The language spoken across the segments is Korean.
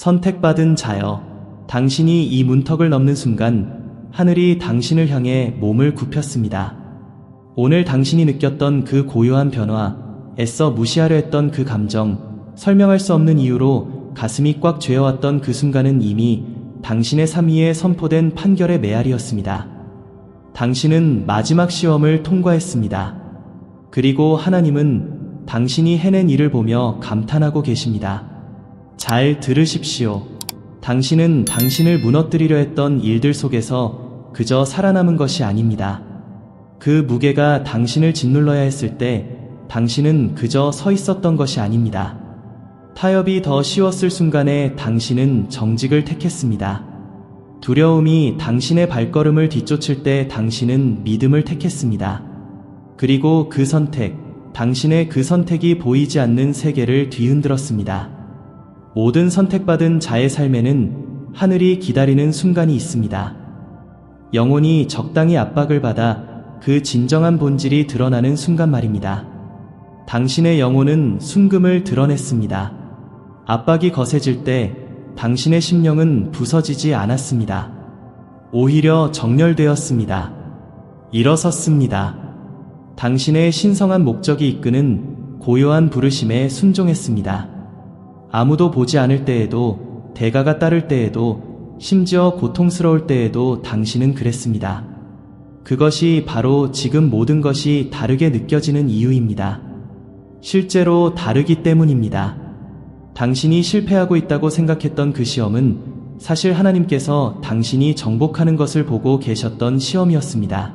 선택받은 자여, 당신이 이 문턱을 넘는 순간 하늘이 당신을 향해 몸을 굽혔습니다. 오늘 당신이 느꼈던 그 고요한 변화, 애써 무시하려 했던 그 감정, 설명할 수 없는 이유로 가슴이 꽉 죄어왔던 그 순간은 이미 당신의 삶 위에 선포된 판결의 메아리였습니다. 당신은 마지막 시험을 통과했습니다. 그리고 하나님은 당신이 해낸 일을 보며 감탄하고 계십니다. 잘 들으십시오. 당신은 당신을 무너뜨리려 했던 일들 속에서 그저 살아남은 것이 아닙니다. 그 무게가 당신을 짓눌러야 했을 때 당신은 그저 서 있었던 것이 아닙니다. 타협이 더 쉬웠을 순간에 당신은 정직을 택했습니다. 두려움이 당신의 발걸음을 뒤쫓을 때 당신은 믿음을 택했습니다. 그리고 그 선택, 당신의 그 선택이 보이지 않는 세계를 뒤흔들었습니다. 모든 선택받은 자의 삶에는 하늘이 기다리는 순간이 있습니다. 영혼이 적당히 압박을 받아 그 진정한 본질이 드러나는 순간 말입니다. 당신의 영혼은 순금을 드러냈습니다. 압박이 거세질 때 당신의 심령은 부서지지 않았습니다. 오히려 정렬되었습니다. 일어섰습니다. 당신의 신성한 목적이 이끄는 고요한 부르심에 순종했습니다. 아무도 보지 않을 때에도, 대가가 따를 때에도, 심지어 고통스러울 때에도 당신은 그랬습니다. 그것이 바로 지금 모든 것이 다르게 느껴지는 이유입니다. 실제로 다르기 때문입니다. 당신이 실패하고 있다고 생각했던 그 시험은 사실 하나님께서 당신이 정복하는 것을 보고 계셨던 시험이었습니다.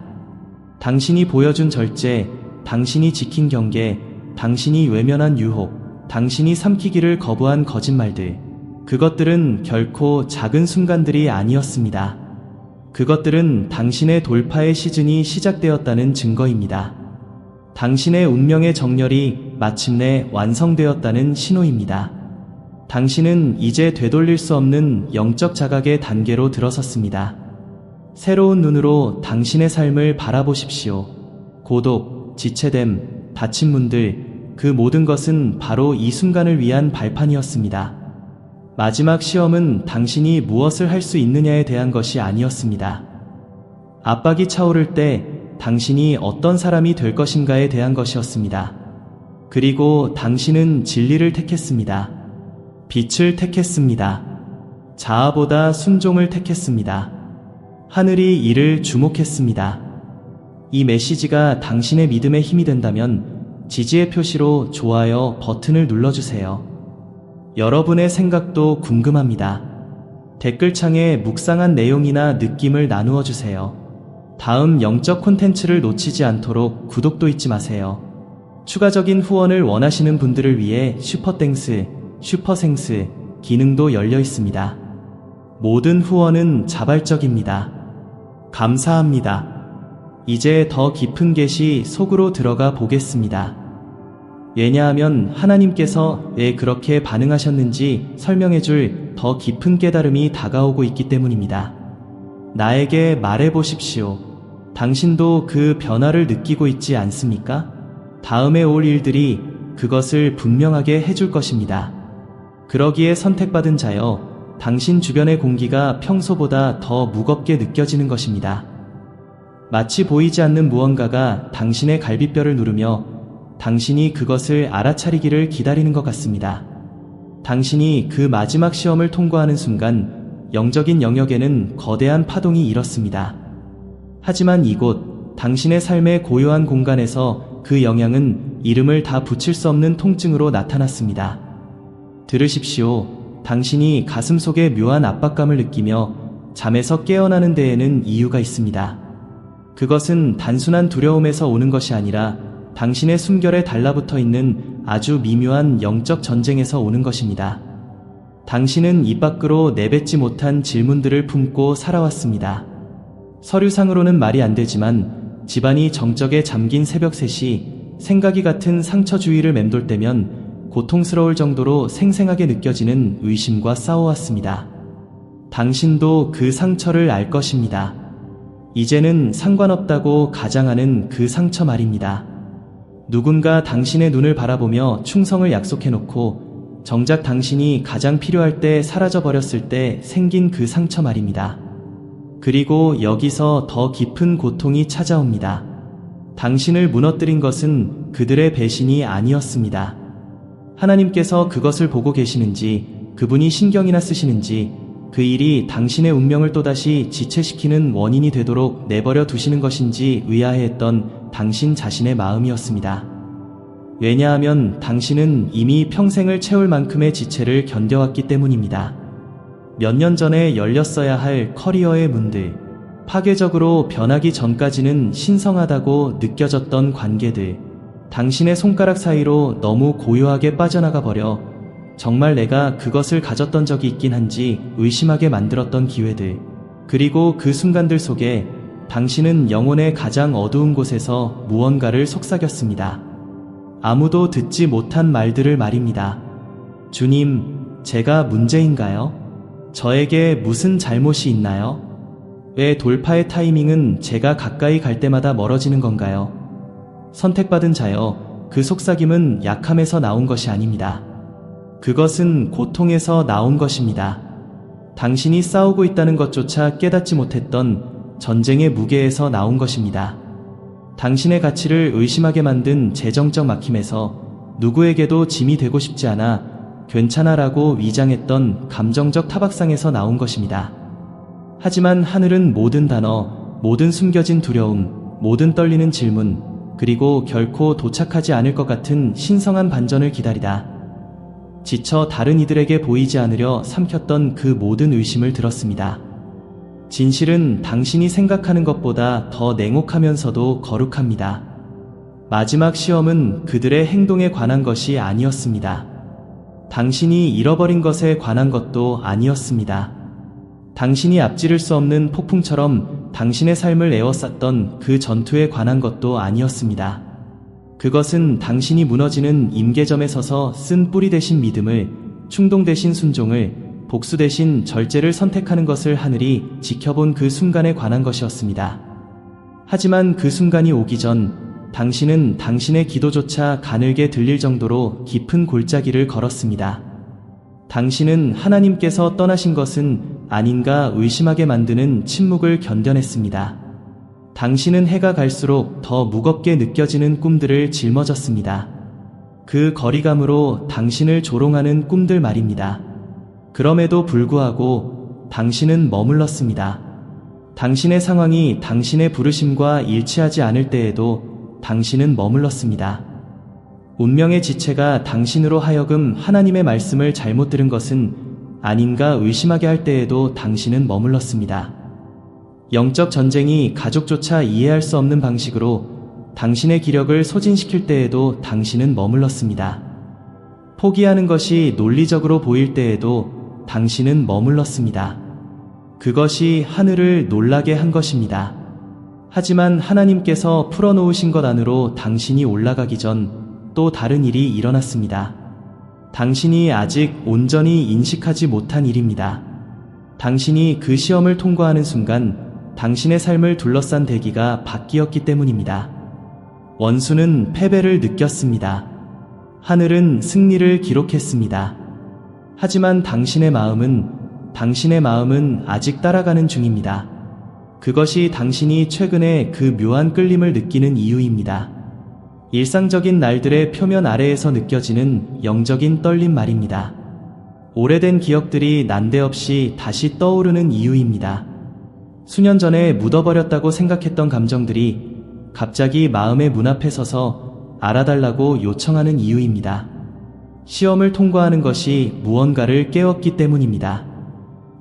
당신이 보여준 절제, 당신이 지킨 경계, 당신이 외면한 유혹, 당신이 삼키기를 거부한 거짓말들, 그것들은 결코 작은 순간들이 아니었습니다. 그것들은 당신의 돌파의 시즌이 시작되었다는 증거입니다. 당신의 운명의 정렬이 마침내 완성되었다는 신호입니다. 당신은 이제 되돌릴 수 없는 영적 자각의 단계로 들어섰습니다. 새로운 눈으로 당신의 삶을 바라보십시오. 고독, 지체됨, 닫힌 문들, 그 모든 것은 바로 이 순간을 위한 발판이었습니다. 마지막 시험은 당신이 무엇을 할 수 있느냐에 대한 것이 아니었습니다. 압박이 차오를 때 당신이 어떤 사람이 될 것인가에 대한 것이었습니다. 그리고 당신은 진리를 택했습니다. 빛을 택했습니다. 자아보다 순종을 택했습니다. 하늘이 이를 주목했습니다. 이 메시지가 당신의 믿음의 힘이 된다면 지지의 표시로 좋아요 버튼을 눌러주세요. 여러분의 생각도 궁금합니다. 댓글창에 묵상한 내용이나 느낌을 나누어 주세요. 다음 영적 콘텐츠를 놓치지 않도록 구독도 잊지 마세요. 추가적인 후원을 원하시는 분들을 위해 슈퍼땡스, 슈퍼생스 기능도 열려 있습니다. 모든 후원은 자발적입니다. 감사합니다. 이제 더 깊은 계시 속으로 들어가 보겠습니다. 왜냐하면 하나님께서 왜 그렇게 반응하셨는지 설명해줄 더 깊은 깨달음이 다가오고 있기 때문입니다. 나에게 말해보십시오. 당신도 그 변화를 느끼고 있지 않습니까? 다음에 올 일들이 그것을 분명하게 해줄 것입니다. 그러기에 선택받은 자여, 당신 주변의 공기가 평소보다 더 무겁게 느껴지는 것입니다. 마치 보이지 않는 무언가가 당신의 갈비뼈를 누르며 당신이 그것을 알아차리기를 기다리는 것 같습니다. 당신이 그 마지막 시험을 통과하는 순간 영적인 영역에는 거대한 파동이 일었습니다. 하지만 이곳 당신의 삶의 고요한 공간에서 그 영향은 이름을 다 붙일 수 없는 통증으로 나타났습니다. 들으십시오. 당신이 가슴속에 묘한 압박감을 느끼며 잠에서 깨어나는 데에는 이유가 있습니다. 그것은 단순한 두려움에서 오는 것이 아니라 당신의 숨결에 달라붙어 있는 아주 미묘한 영적 전쟁에서 오는 것입니다. 당신은 입 밖으로 내뱉지 못한 질문들을 품고 살아왔습니다. 서류상으로는 말이 안 되지만 집안이 정적에 잠긴 새벽 3시 생각이 같은 상처 주위를 맴돌 때면 고통스러울 정도로 생생하게 느껴지는 의심과 싸워왔습니다. 당신도 그 상처를 알 것입니다. 이제는 상관없다고 가장하는 그 상처 말입니다. 누군가 당신의 눈을 바라보며 충성을 약속해놓고 정작 당신이 가장 필요할 때 사라져버렸을 때 생긴 그 상처 말입니다. 그리고 여기서 더 깊은 고통이 찾아옵니다. 당신을 무너뜨린 것은 그들의 배신이 아니었습니다. 하나님께서 그것을 보고 계시는지, 그분이 신경이나 쓰시는지, 그 일이 당신의 운명을 또다시 지체시키는 원인이 되도록 내버려 두시는 것인지 의아해했던 당신 자신의 마음이었습니다. 왜냐하면 당신은 이미 평생을 채울 만큼의 지체를 견뎌왔기 때문입니다. 몇 년 전에 열렸어야 할 커리어의 문들, 파괴적으로 변하기 전까지는 신성하다고 느껴졌던 관계들, 당신의 손가락 사이로 너무 고요하게 빠져나가 버려 정말 내가 그것을 가졌던 적이 있긴 한지 의심하게 만들었던 기회들, 그리고 그 순간들 속에 당신은 영혼의 가장 어두운 곳에서 무언가를 속삭였습니다. 아무도 듣지 못한 말들을 말입니다. 주님, 제가 문제인가요? 저에게 무슨 잘못이 있나요? 왜 돌파의 타이밍은 제가 가까이 갈 때마다 멀어지는 건가요? 선택받은 자여, 그 속삭임은 약함에서 나온 것이 아닙니다. 그것은 고통에서 나온 것입니다. 당신이 싸우고 있다는 것조차 깨닫지 못했던 전쟁의 무게에서 나온 것입니다. 당신의 가치를 의심하게 만든 재정적 막힘에서 누구에게도 짐이 되고 싶지 않아 괜찮아라고 위장했던 감정적 타박상에서 나온 것입니다. 하지만 하늘은 모든 단어, 모든 숨겨진 두려움, 모든 떨리는 질문, 그리고 결코 도착하지 않을 것 같은 신성한 반전을 기다리다 지쳐 다른 이들에게 보이지 않으려 삼켰던 그 모든 의심을 들었습니다. 진실은 당신이 생각하는 것보다 더 냉혹하면서도 거룩합니다. 마지막 시험은 그들의 행동에 관한 것이 아니었습니다. 당신이 잃어버린 것에 관한 것도 아니었습니다. 당신이 앞지를 수 없는 폭풍처럼 당신의 삶을 에워쌌던 그 전투에 관한 것도 아니었습니다. 그것은 당신이 무너지는 임계점에 서서 쓴 뿌리 대신 믿음을, 충동 대신 순종을, 복수 대신 절제를 선택하는 것을 하늘이 지켜본 그 순간에 관한 것이었습니다. 하지만 그 순간이 오기 전 당신은 당신의 기도조차 가늘게 들릴 정도로 깊은 골짜기를 걸었습니다. 당신은 하나님께서 떠나신 것은 아닌가 의심하게 만드는 침묵을 견뎌냈습니다. 당신은 해가 갈수록 더 무겁게 느껴지는 꿈들을 짊어졌습니다. 그 거리감으로 당신을 조롱하는 꿈들 말입니다. 그럼에도 불구하고 당신은 머물렀습니다. 당신의 상황이 당신의 부르심과 일치하지 않을 때에도 당신은 머물렀습니다. 운명의 지체가 당신으로 하여금 하나님의 말씀을 잘못 들은 것은 아닌가 의심하게 할 때에도 당신은 머물렀습니다. 영적 전쟁이 가족조차 이해할 수 없는 방식으로 당신의 기력을 소진시킬 때에도 당신은 머물렀습니다. 포기하는 것이 논리적으로 보일 때에도 당신은 머물렀습니다. 그것이 하늘을 놀라게 한 것입니다. 하지만 하나님께서 풀어놓으신 것 안으로 당신이 올라가기 전 또 다른 일이 일어났습니다. 당신이 아직 온전히 인식하지 못한 일입니다. 당신이 그 시험을 통과하는 순간 당신의 삶을 둘러싼 대기가 바뀌었기 때문입니다. 원수는 패배를 느꼈습니다. 하늘은 승리를 기록했습니다. 하지만 당신의 마음은 아직 따라가는 중입니다. 그것이 당신이 최근에 그 묘한 끌림을 느끼는 이유입니다. 일상적인 날들의 표면 아래에서 느껴지는 영적인 떨림 말입니다. 오래된 기억들이 난데없이 다시 떠오르는 이유입니다. 수년 전에 묻어버렸다고 생각했던 감정들이 갑자기 마음의 문 앞에 서서 알아달라고 요청하는 이유입니다. 시험을 통과하는 것이 무언가를 깨웠기 때문입니다.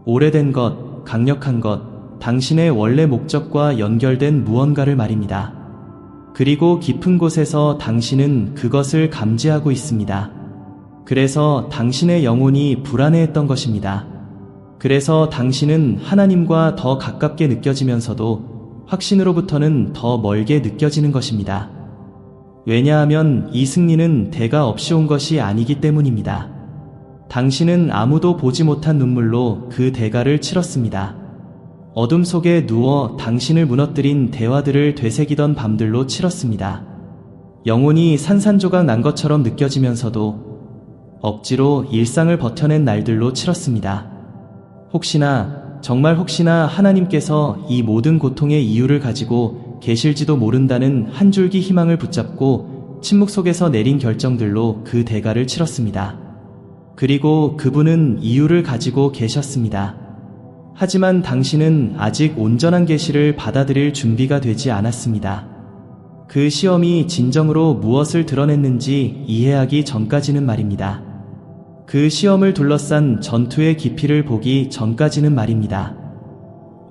오래된 것, 강력한 것, 당신의 원래 목적과 연결된 무언가를 말입니다. 그리고 깊은 곳에서 당신은 그것을 감지하고 있습니다. 그래서 당신의 영혼이 불안해했던 것입니다. 그래서 당신은 하나님과 더 가깝게 느껴지면서도 확신으로부터는 더 멀게 느껴지는 것입니다. 왜냐하면 이 승리는 대가 없이 온 것이 아니기 때문입니다. 당신은 아무도 보지 못한 눈물로 그 대가를 치렀습니다. 어둠 속에 누워 당신을 무너뜨린 대화들을 되새기던 밤들로 치렀습니다. 영혼이 산산조각 난 것처럼 느껴지면서도 억지로 일상을 버텨낸 날들로 치렀습니다. 정말 혹시나 하나님께서 이 모든 고통의 이유를 가지고 계실지도 모른다는 한 줄기 희망을 붙잡고 침묵 속에서 내린 결정들로 그 대가를 치렀습니다. 그리고 그분은 이유를 가지고 계셨습니다. 하지만 당신은 아직 온전한 계시를 받아들일 준비가 되지 않았습니다. 그 시험이 진정으로 무엇을 드러냈는지 이해하기 전까지는 말입니다. 그 시험을 둘러싼 전투의 깊이를 보기 전까지는 말입니다.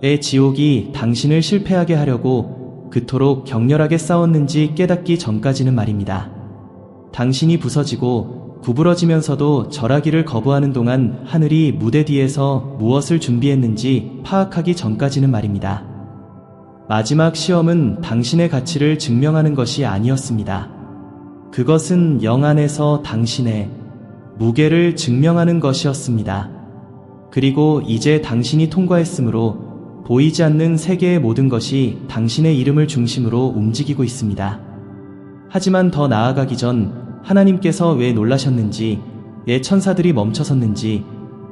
왜 지옥이 당신을 실패하게 하려고 그토록 격렬하게 싸웠는지 깨닫기 전까지는 말입니다. 당신이 부서지고 구부러지면서도 절하기를 거부하는 동안 하늘이 무대 뒤에서 무엇을 준비했는지 파악하기 전까지는 말입니다. 마지막 시험은 당신의 가치를 증명하는 것이 아니었습니다. 그것은 영 안에서 당신의 무게를 증명하는 것이었습니다. 그리고 이제 당신이 통과했으므로 보이지 않는 세계의 모든 것이 당신의 이름을 중심으로 움직이고 있습니다. 하지만 더 나아가기 전 하나님께서 왜 놀라셨는지, 왜 천사들이 멈춰섰는지,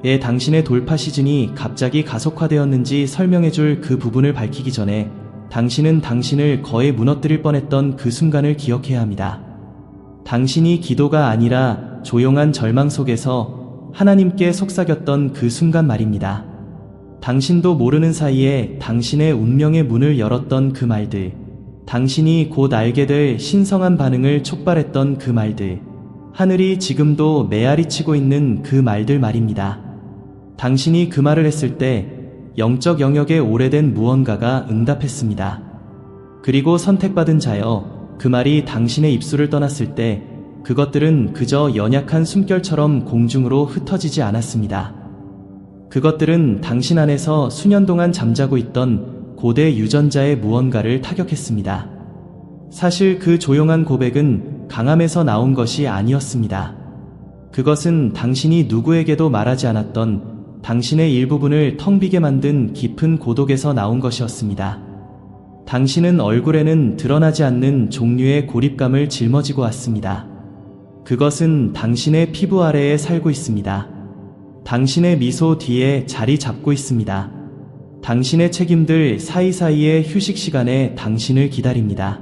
왜 당신의 돌파 시즌이 갑자기 가속화되었는지 설명해줄 그 부분을 밝히기 전에 당신은 당신을 거의 무너뜨릴 뻔했던 그 순간을 기억해야 합니다. 당신이 기도가 아니라 조용한 절망 속에서 하나님께 속삭였던 그 순간 말입니다. 당신도 모르는 사이에 당신의 운명의 문을 열었던 그 말들, 당신이 곧 알게 될 신성한 반응을 촉발했던 그 말들, 하늘이 지금도 메아리치고 있는 그 말들 말입니다. 당신이 그 말을 했을 때 영적 영역의 오래된 무언가가 응답했습니다. 그리고 선택받은 자여, 그 말이 당신의 입술을 떠났을 때 그것들은 그저 연약한 숨결처럼 공중으로 흩어지지 않았습니다. 그것들은 당신 안에서 수년 동안 잠자고 있던 고대 유전자의 무언가를 타격했습니다. 사실 그 조용한 고백은 강함에서 나온 것이 아니었습니다. 그것은 당신이 누구에게도 말하지 않았던 당신의 일부분을 텅 비게 만든 깊은 고독에서 나온 것이었습니다. 당신은 얼굴에는 드러나지 않는 종류의 고립감을 짊어지고 왔습니다. 그것은 당신의 피부 아래에 살고 있습니다. 당신의 미소 뒤에 자리 잡고 있습니다. 당신의 책임들 사이사이의 휴식 시간에 당신을 기다립니다.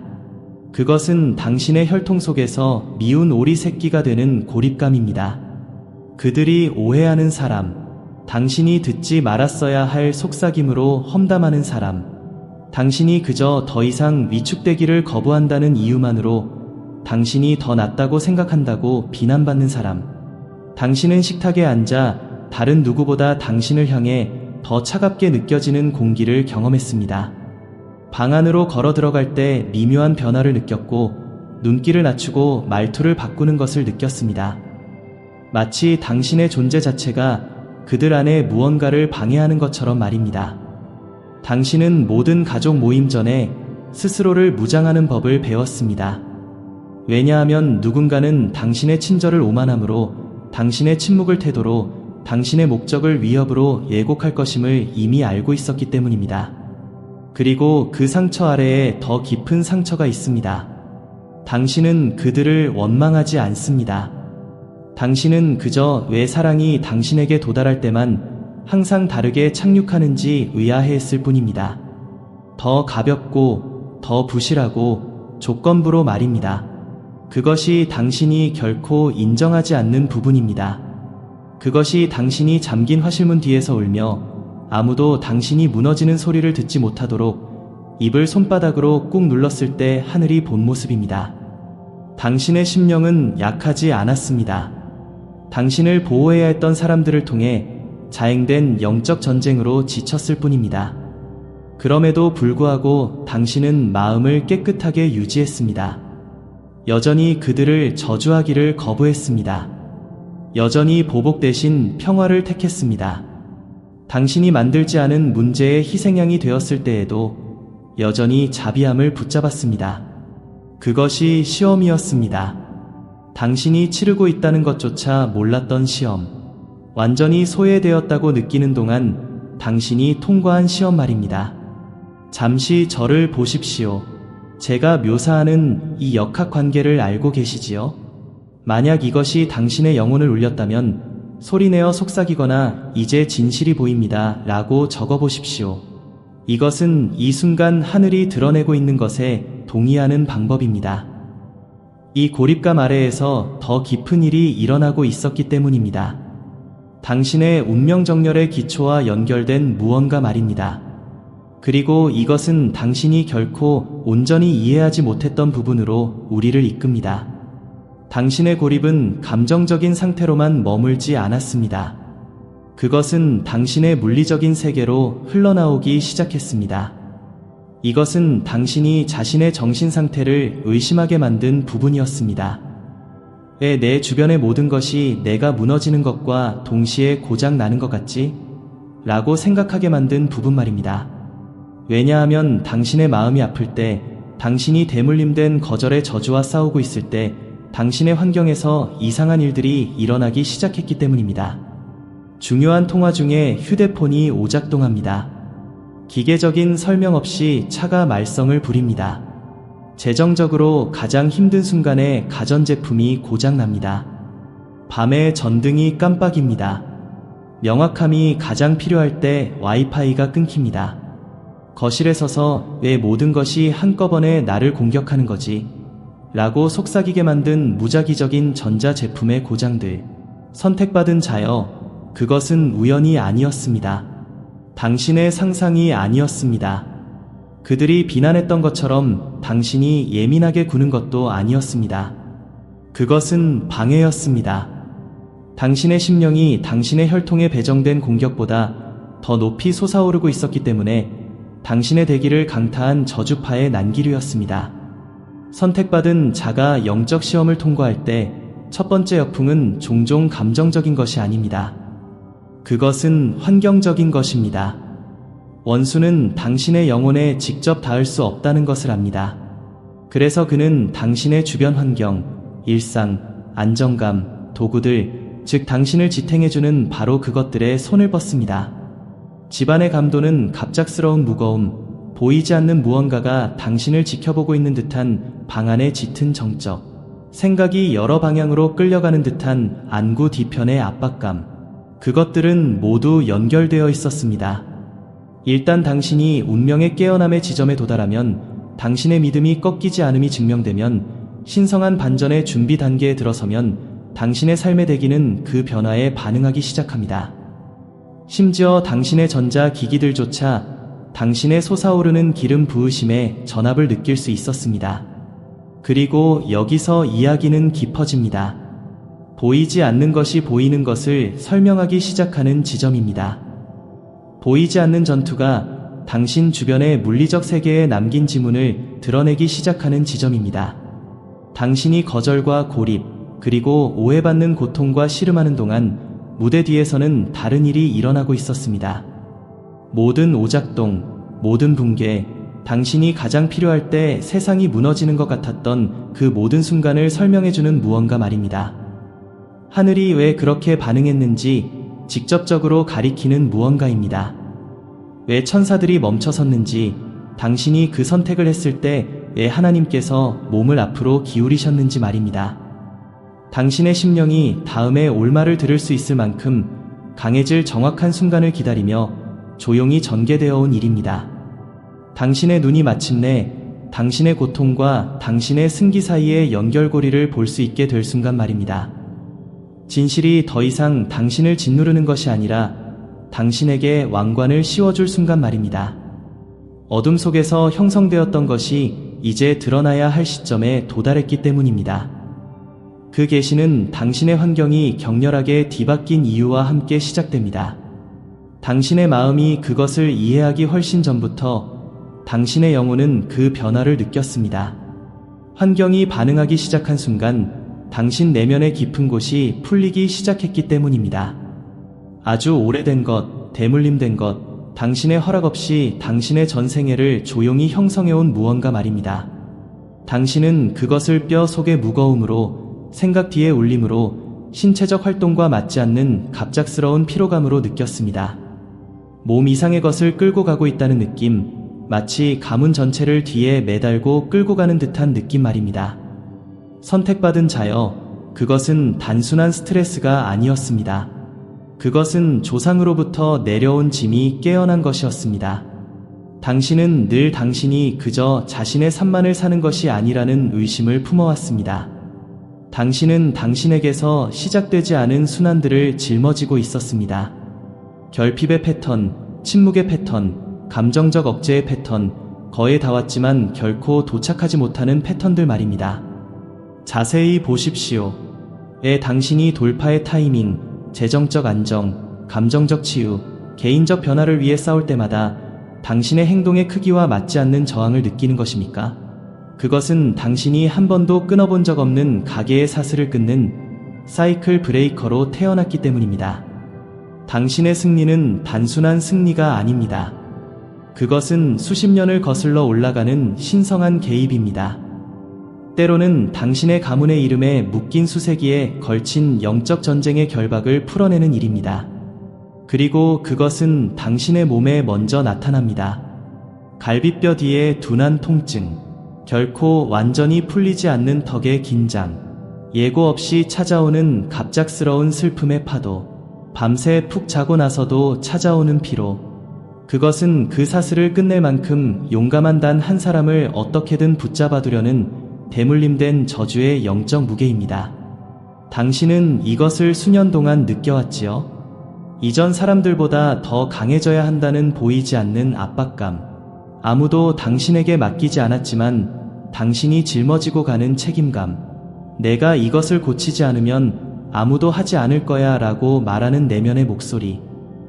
그것은 당신의 혈통 속에서 미운 오리 새끼가 되는 고립감입니다. 그들이 오해하는 사람, 당신이 듣지 말았어야 할 속삭임으로 험담하는 사람, 당신이 그저 더 이상 위축되기를 거부한다는 이유만으로 당신이 더 낫다고 생각한다고 비난받는 사람, 당신은 식탁에 앉아 다른 누구보다 당신을 향해 더 차갑게 느껴지는 공기를 경험했습니다. 방 안으로 걸어 들어갈 때 미묘한 변화를 느꼈고 눈길을 낮추고 말투를 바꾸는 것을 느꼈습니다. 마치 당신의 존재 자체가 그들 안에 무언가를 방해하는 것처럼 말입니다. 당신은 모든 가족 모임 전에 스스로를 무장하는 법을 배웠습니다. 왜냐하면 누군가는 당신의 친절을 오만함으로, 당신의 침묵을 태도로, 당신의 목적을 위협으로 예곡할 것임을 이미 알고 있었기 때문입니다. 그리고 그 상처 아래에 더 깊은 상처가 있습니다. 당신은 그들을 원망하지 않습니다. 당신은 그저 왜 사랑이 당신에게 도달할 때만 항상 다르게 착륙하는지 의아해했을 뿐입니다. 더 가볍고 더 부실하고 조건부로 말입니다. 그것이 당신이 결코 인정하지 않는 부분입니다. 그것이 당신이 잠긴 화실문 뒤에서 울며 아무도 당신이 무너지는 소리를 듣지 못하도록 입을 손바닥으로 꾹 눌렀을 때 하늘이 본 모습입니다. 당신의 심령은 약하지 않았습니다. 당신을 보호해야 했던 사람들을 통해 자행된 영적 전쟁으로 지쳤을 뿐입니다. 그럼에도 불구하고 당신은 마음을 깨끗하게 유지했습니다. 여전히 그들을 저주하기를 거부했습니다. 여전히 보복 대신 평화를 택했습니다. 당신이 만들지 않은 문제의 희생양이 되었을 때에도 여전히 자비함을 붙잡았습니다. 그것이 시험이었습니다. 당신이 치르고 있다는 것조차 몰랐던 시험, 완전히 소외되었다고 느끼는 동안 당신이 통과한 시험 말입니다. 잠시 저를 보십시오. 제가 묘사하는 이 역학관계를 알고 계시지요? 만약 이것이 당신의 영혼을 울렸다면 소리내어 속삭이거나 이제 진실이 보입니다 라고 적어보십시오. 이것은 이 순간 하늘이 드러내고 있는 것에 동의하는 방법입니다. 이 고립감 아래에서 더 깊은 일이 일어나고 있었기 때문입니다. 당신의 운명정렬의 기초와 연결된 무언가 말입니다. 그리고 이것은 당신이 결코 온전히 이해하지 못했던 부분으로 우리를 이끕니다. 당신의 고립은 감정적인 상태로만 머물지 않았습니다. 그것은 당신의 물리적인 세계로 흘러나오기 시작했습니다. 이것은 당신이 자신의 정신 상태를 의심하게 만든 부분이었습니다. 왜 내 주변의 모든 것이 내가 무너지는 것과 동시에 고장 나는 것 같지? 라고 생각하게 만든 부분 말입니다. 왜냐하면 당신의 마음이 아플 때, 당신이 대물림된 거절의 저주와 싸우고 있을 때, 당신의 환경에서 이상한 일들이 일어나기 시작했기 때문입니다. 중요한 통화 중에 휴대폰이 오작동합니다. 기계적인 설명 없이 차가 말썽을 부립니다. 재정적으로 가장 힘든 순간에 가전제품이 고장납니다. 밤에 전등이 깜빡입니다. 명확함이 가장 필요할 때 와이파이가 끊깁니다. 거실에 서서 왜 모든 것이 한꺼번에 나를 공격하는 거지? 라고 속삭이게 만든 무작위적인 전자제품의 고장들. 선택받은 자여, 그것은 우연이 아니었습니다. 당신의 상상이 아니었습니다. 그들이 비난했던 것처럼 당신이 예민하게 구는 것도 아니었습니다. 그것은 방해였습니다. 당신의 심령이 당신의 혈통에 배정된 공격보다 더 높이 솟아오르고 있었기 때문에 당신의 대기를 강타한 저주파의 난기류였습니다. 선택받은 자가 영적 시험을 통과할 때 첫 번째 역풍은 종종 감정적인 것이 아닙니다. 그것은 환경적인 것입니다. 원수는 당신의 영혼에 직접 닿을 수 없다는 것을 압니다. 그래서 그는 당신의 주변 환경, 일상, 안정감, 도구들, 즉 당신을 지탱해주는 바로 그것들에 손을 뻗습니다. 집안의 감도는 갑작스러운 무거움, 보이지 않는 무언가가 당신을 지켜보고 있는 듯한 방 안의 짙은 정적, 생각이 여러 방향으로 끌려가는 듯한 안구 뒤편의 압박감, 그것들은 모두 연결되어 있었습니다. 일단 당신이 운명의 깨어남의 지점에 도달하면, 당신의 믿음이 꺾이지 않음이 증명되면, 신성한 반전의 준비 단계에 들어서면 당신의 삶의 대기는 그 변화에 반응하기 시작합니다. 심지어 당신의 전자기기들조차 당신의 솟아오르는 기름 부으심에 전압을 느낄 수 있었습니다. 그리고 여기서 이야기는 깊어집니다. 보이지 않는 것이 보이는 것을 설명하기 시작하는 지점입니다. 보이지 않는 전투가 당신 주변의 물리적 세계에 남긴 지문을 드러내기 시작하는 지점입니다. 당신이 거절과 고립, 그리고 오해받는 고통과 씨름하는 동안 무대 뒤에서는 다른 일이 일어나고 있었습니다. 모든 오작동, 모든 붕괴, 당신이 가장 필요할 때 세상이 무너지는 것 같았던 그 모든 순간을 설명해주는 무언가 말입니다. 하늘이 왜 그렇게 반응했는지 직접적으로 가리키는 무언가입니다. 왜 천사들이 멈춰섰는지, 당신이 그 선택을 했을 때 왜 하나님께서 몸을 앞으로 기울이셨는지 말입니다. 당신의 심령이 다음에 올말을 들을 수 있을 만큼 강해질 정확한 순간을 기다리며 조용히 전개되어 온 일입니다. 당신의 눈이 마침내 당신의 고통과 당신의 승기 사이의 연결고리를 볼 수 있게 될 순간 말입니다. 진실이 더 이상 당신을 짓누르는 것이 아니라 당신에게 왕관을 씌워줄 순간 말입니다. 어둠 속에서 형성되었던 것이 이제 드러나야 할 시점에 도달했기 때문입니다. 그 계시는 당신의 환경이 격렬하게 뒤바뀐 이유와 함께 시작됩니다. 당신의 마음이 그것을 이해하기 훨씬 전부터 당신의 영혼은 그 변화를 느꼈습니다. 환경이 반응하기 시작한 순간 당신 내면의 깊은 곳이 풀리기 시작했기 때문입니다. 아주 오래된 것, 대물림된 것, 당신의 허락 없이 당신의 전생애를 조용히 형성해온 무언가 말입니다. 당신은 그것을 뼈 속의 무거움으로, 생각 뒤의 울림으로, 신체적 활동과 맞지 않는 갑작스러운 피로감으로 느꼈습니다. 몸 이상의 것을 끌고 가고 있다는 느낌, 마치 가문 전체를 뒤에 매달고 끌고 가는 듯한 느낌 말입니다. 선택받은 자여, 그것은 단순한 스트레스가 아니었습니다. 그것은 조상으로부터 내려온 짐이 깨어난 것이었습니다. 당신은 늘 당신이 그저 자신의 삶만을 사는 것이 아니라는 의심을 품어왔습니다. 당신은 당신에게서 시작되지 않은 순환들을 짊어지고 있었습니다. 결핍의 패턴, 침묵의 패턴, 감정적 억제의 패턴, 거의 다 왔지만 결코 도착하지 못하는 패턴들 말입니다. 자세히 보십시오. 당신이 돌파의 타이밍, 재정적 안정, 감정적 치유, 개인적 변화를 위해 싸울 때마다 당신의 행동의 크기와 맞지 않는 저항을 느끼는 것입니까? 그것은 당신이 한 번도 끊어본 적 없는 가계의 사슬을 끊는 사이클 브레이커로 태어났기 때문입니다. 당신의 승리는 단순한 승리가 아닙니다. 그것은 수십 년을 거슬러 올라가는 신성한 개입입니다. 때로는 당신의 가문의 이름에 묶인 수세기에 걸친 영적 전쟁의 결박을 풀어내는 일입니다. 그리고 그것은 당신의 몸에 먼저 나타납니다. 갈비뼈 뒤에 둔한 통증, 결코 완전히 풀리지 않는 턱의 긴장, 예고 없이 찾아오는 갑작스러운 슬픔의 파도, 밤새 푹 자고 나서도 찾아오는 피로. 그것은 그 사슬을 끝낼 만큼 용감한 단 한 사람을 어떻게든 붙잡아두려는 대물림된 저주의 영적 무게입니다. 당신은 이것을 수년 동안 느껴왔지요? 이전 사람들보다 더 강해져야 한다는 보이지 않는 압박감. 아무도 당신에게 맡기지 않았지만 당신이 짊어지고 가는 책임감. 내가 이것을 고치지 않으면 아무도 하지 않을 거야 라고 말하는 내면의 목소리.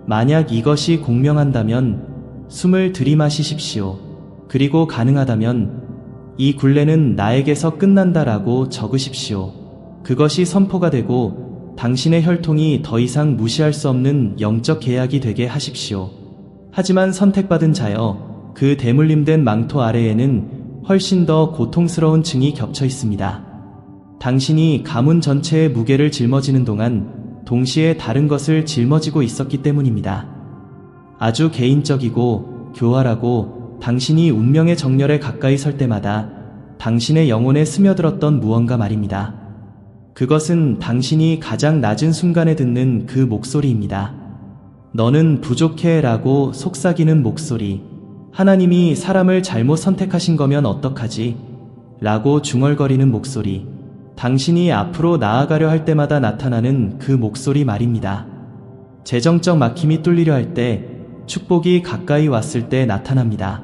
만약 이것이 공명한다면 숨을 들이마시십시오. 그리고 가능하다면 이 굴레는 나에게서 끝난다라고 적으십시오. 그것이 선포가 되고 당신의 혈통이 더 이상 무시할 수 없는 영적 계약이 되게 하십시오. 하지만 선택받은 자여, 그 대물림된 망토 아래에는 훨씬 더 고통스러운 층이 겹쳐 있습니다. 당신이 가문 전체의 무게를 짊어지는 동안 동시에 다른 것을 짊어지고 있었기 때문입니다. 아주 개인적이고 교활하고 당신이 운명의 정렬에 가까이 설 때마다 당신의 영혼에 스며들었던 무언가 말입니다. 그것은 당신이 가장 낮은 순간에 듣는 그 목소리입니다. 너는 부족해 라고 속삭이는 목소리. 하나님이 사람을 잘못 선택하신 거면 어떡하지? 라고 중얼거리는 목소리. 당신이 앞으로 나아가려 할 때마다 나타나는 그 목소리 말입니다. 재정적 막힘이 뚫리려 할 때, 축복이 가까이 왔을 때 나타납니다.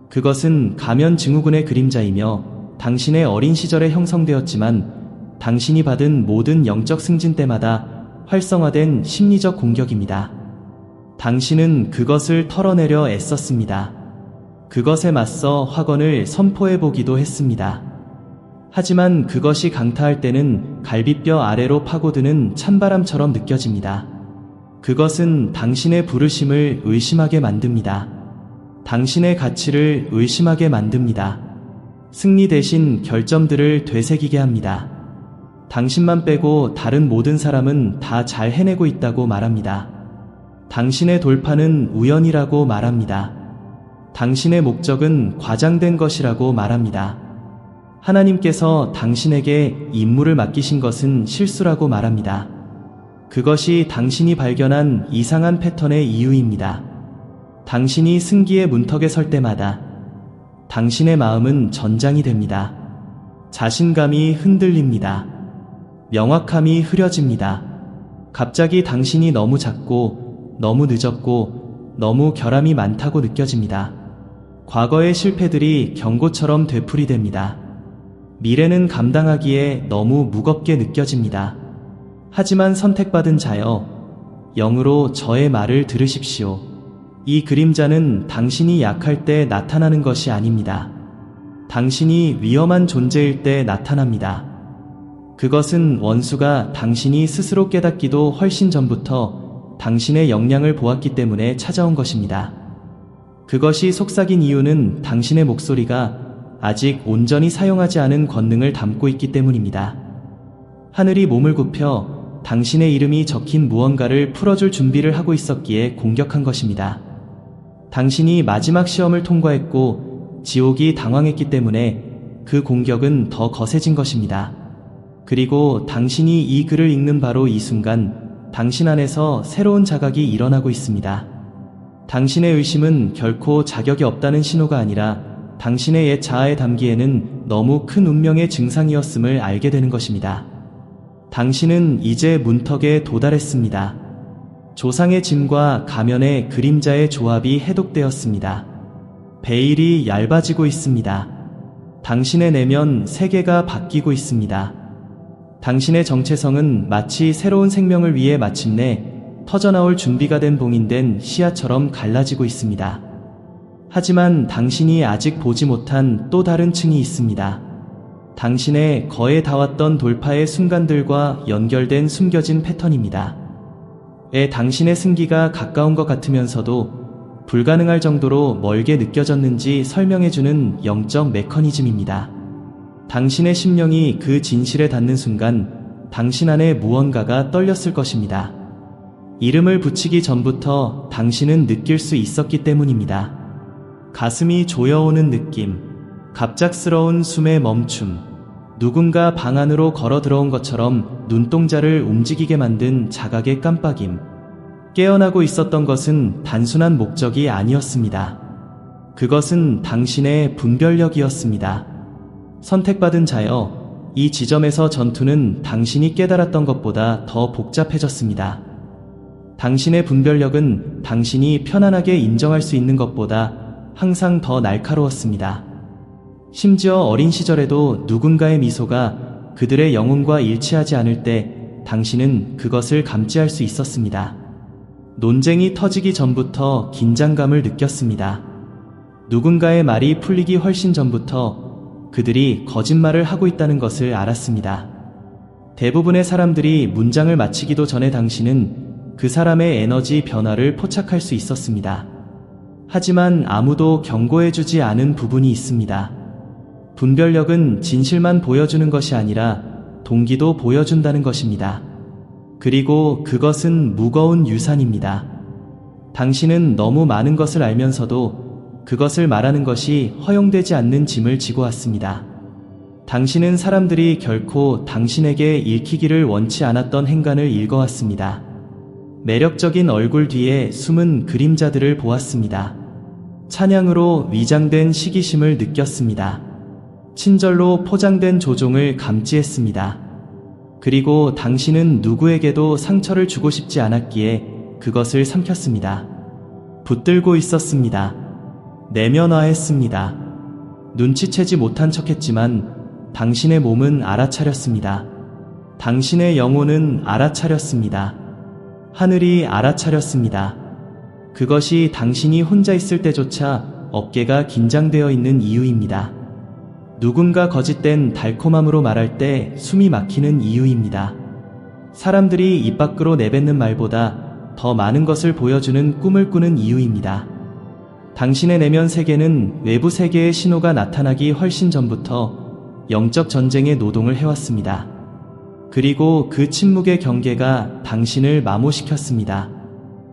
그것은 가면 증후군의 그림자이며 당신의 어린 시절에 형성되었지만 당신이 받은 모든 영적 승진 때마다 활성화된 심리적 공격입니다. 당신은 그것을 털어내려 애썼습니다. 그것에 맞서 확언을 선포해보기도 했습니다. 하지만 그것이 강타할 때는 갈비뼈 아래로 파고드는 찬바람처럼 느껴집니다. 그것은 당신의 부르심을 의심하게 만듭니다. 당신의 가치를 의심하게 만듭니다. 승리 대신 결점들을 되새기게 합니다. 당신만 빼고 다른 모든 사람은 다 잘 해내고 있다고 말합니다. 당신의 돌파는 우연이라고 말합니다. 당신의 목적은 과장된 것이라고 말합니다. 하나님께서 당신에게 임무를 맡기신 것은 실수라고 말합니다. 그것이 당신이 발견한 이상한 패턴의 이유입니다. 당신이 승기의 문턱에 설 때마다 당신의 마음은 전장이 됩니다. 자신감이 흔들립니다. 명확함이 흐려집니다. 갑자기 당신이 너무 작고 너무 늦었고 너무 결함이 많다고 느껴집니다. 과거의 실패들이 경고처럼 되풀이됩니다. 미래는 감당하기에 너무 무겁게 느껴집니다. 하지만 선택받은 자여, 영으로 저의 말을 들으십시오. 이 그림자는 당신이 약할 때 나타나는 것이 아닙니다. 당신이 위험한 존재일 때 나타납니다. 그것은 원수가 당신이 스스로 깨닫기도 훨씬 전부터 당신의 역량을 보았기 때문에 찾아온 것입니다. 그것이 속삭인 이유는 당신의 목소리가 아직 온전히 사용하지 않은 권능을 담고 있기 때문입니다. 하늘이 몸을 굽혀 당신의 이름이 적힌 무언가를 풀어줄 준비를 하고 있었기에 공격한 것입니다. 당신이 마지막 시험을 통과했고 지옥이 당황했기 때문에 그 공격은 더 거세진 것입니다. 그리고 당신이 이 글을 읽는 바로 이 순간 당신 안에서 새로운 자각이 일어나고 있습니다. 당신의 의심은 결코 자격이 없다는 신호가 아니라 당신의 옛 자아에 담기에는 너무 큰 운명의 증상이었음을 알게 되는 것입니다. 당신은 이제 문턱에 도달했습니다. 조상의 짐과 가면의 그림자의 조합이 해독되었습니다. 베일이 얇아지고 있습니다. 당신의 내면 세계가 바뀌고 있습니다. 당신의 정체성은 마치 새로운 생명을 위해 마침내 터져나올 준비가 된 봉인된 씨앗처럼 갈라지고 있습니다. 하지만 당신이 아직 보지 못한 또 다른 층이 있습니다. 당신의 거에 닿았던 돌파의 순간들과 연결된 숨겨진 패턴입니다. 왜 당신의 승기가 가까운 것 같으면서도 불가능할 정도로 멀게 느껴졌는지 설명해주는 영적 메커니즘입니다. 당신의 심령이 그 진실에 닿는 순간 당신 안에 무언가가 떨렸을 것입니다. 이름을 붙이기 전부터 당신은 느낄 수 있었기 때문입니다. 가슴이 조여오는 느낌, 갑작스러운 숨의 멈춤, 누군가 방 안으로 걸어 들어온 것처럼 눈동자를 움직이게 만든 자각의 깜빡임. 깨어나고 있었던 것은 단순한 목적이 아니었습니다. 그것은 당신의 분별력이었습니다. 선택받은 자여, 이 지점에서 전투는 당신이 깨달았던 것보다 더 복잡해졌습니다. 당신의 분별력은 당신이 편안하게 인정할 수 있는 것보다 항상 더 날카로웠습니다. 심지어 어린 시절에도 누군가의 미소가 그들의 영혼과 일치하지 않을 때 당신은 그것을 감지할 수 있었습니다. 논쟁이 터지기 전부터 긴장감을 느꼈습니다. 누군가의 말이 풀리기 훨씬 전부터 그들이 거짓말을 하고 있다는 것을 알았습니다. 대부분의 사람들이 문장을 마치기도 전에 당신은 그 사람의 에너지 변화를 포착할 수 있었습니다. 하지만 아무도 경고해주지 않은 부분이 있습니다. 분별력은 진실만 보여주는 것이 아니라 동기도 보여준다는 것입니다. 그리고 그것은 무거운 유산입니다. 당신은 너무 많은 것을 알면서도 그것을 말하는 것이 허용되지 않는 짐을 지고 왔습니다. 당신은 사람들이 결코 당신에게 읽히기를 원치 않았던 행간을 읽어왔습니다. 매력적인 얼굴 뒤에 숨은 그림자들을 보았습니다. 찬양으로 위장된 시기심을 느꼈습니다. 친절로 포장된 조종을 감지했습니다. 그리고 당신은 누구에게도 상처를 주고 싶지 않았기에 그것을 삼켰습니다. 붙들고 있었습니다. 내면화했습니다. 눈치채지 못한 척했지만 당신의 몸은 알아차렸습니다. 당신의 영혼은 알아차렸습니다. 하늘이 알아차렸습니다. 그것이 당신이 혼자 있을 때조차 어깨가 긴장되어 있는 이유입니다. 누군가 거짓된 달콤함으로 말할 때 숨이 막히는 이유입니다. 사람들이 입 밖으로 내뱉는 말보다 더 많은 것을 보여주는 꿈을 꾸는 이유입니다. 당신의 내면 세계는 외부 세계의 신호가 나타나기 훨씬 전부터 영적 전쟁의 노동을 해왔습니다. 그리고 그 침묵의 경계가 당신을 마모시켰습니다.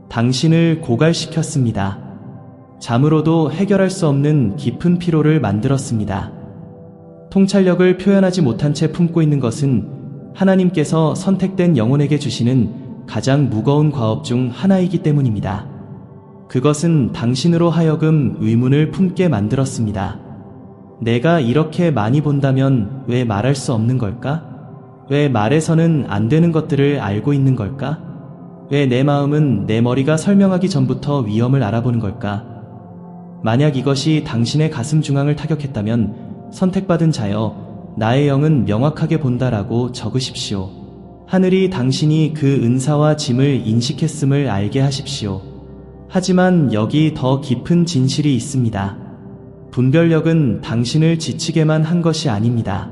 당신을 고갈시켰습니다. 잠으로도 해결할 수 없는 깊은 피로를 만들었습니다. 통찰력을 표현하지 못한 채 품고 있는 것은 하나님께서 선택된 영혼에게 주시는 가장 무거운 과업 중 하나이기 때문입니다. 그것은 당신으로 하여금 의문을 품게 만들었습니다. 내가 이렇게 많이 본다면 왜 말할 수 없는 걸까? 왜 말해서는 안 되는 것들을 알고 있는 걸까? 왜 내 마음은 내 머리가 설명하기 전부터 위험을 알아보는 걸까? 만약 이것이 당신의 가슴 중앙을 타격했다면 선택받은 자여, 나의 영은 명확하게 본다라고 적으십시오. 하늘이 당신이 그 은사와 짐을 인식했음을 알게 하십시오. 하지만 여기 더 깊은 진실이 있습니다. 분별력은 당신을 지치게만 한 것이 아닙니다.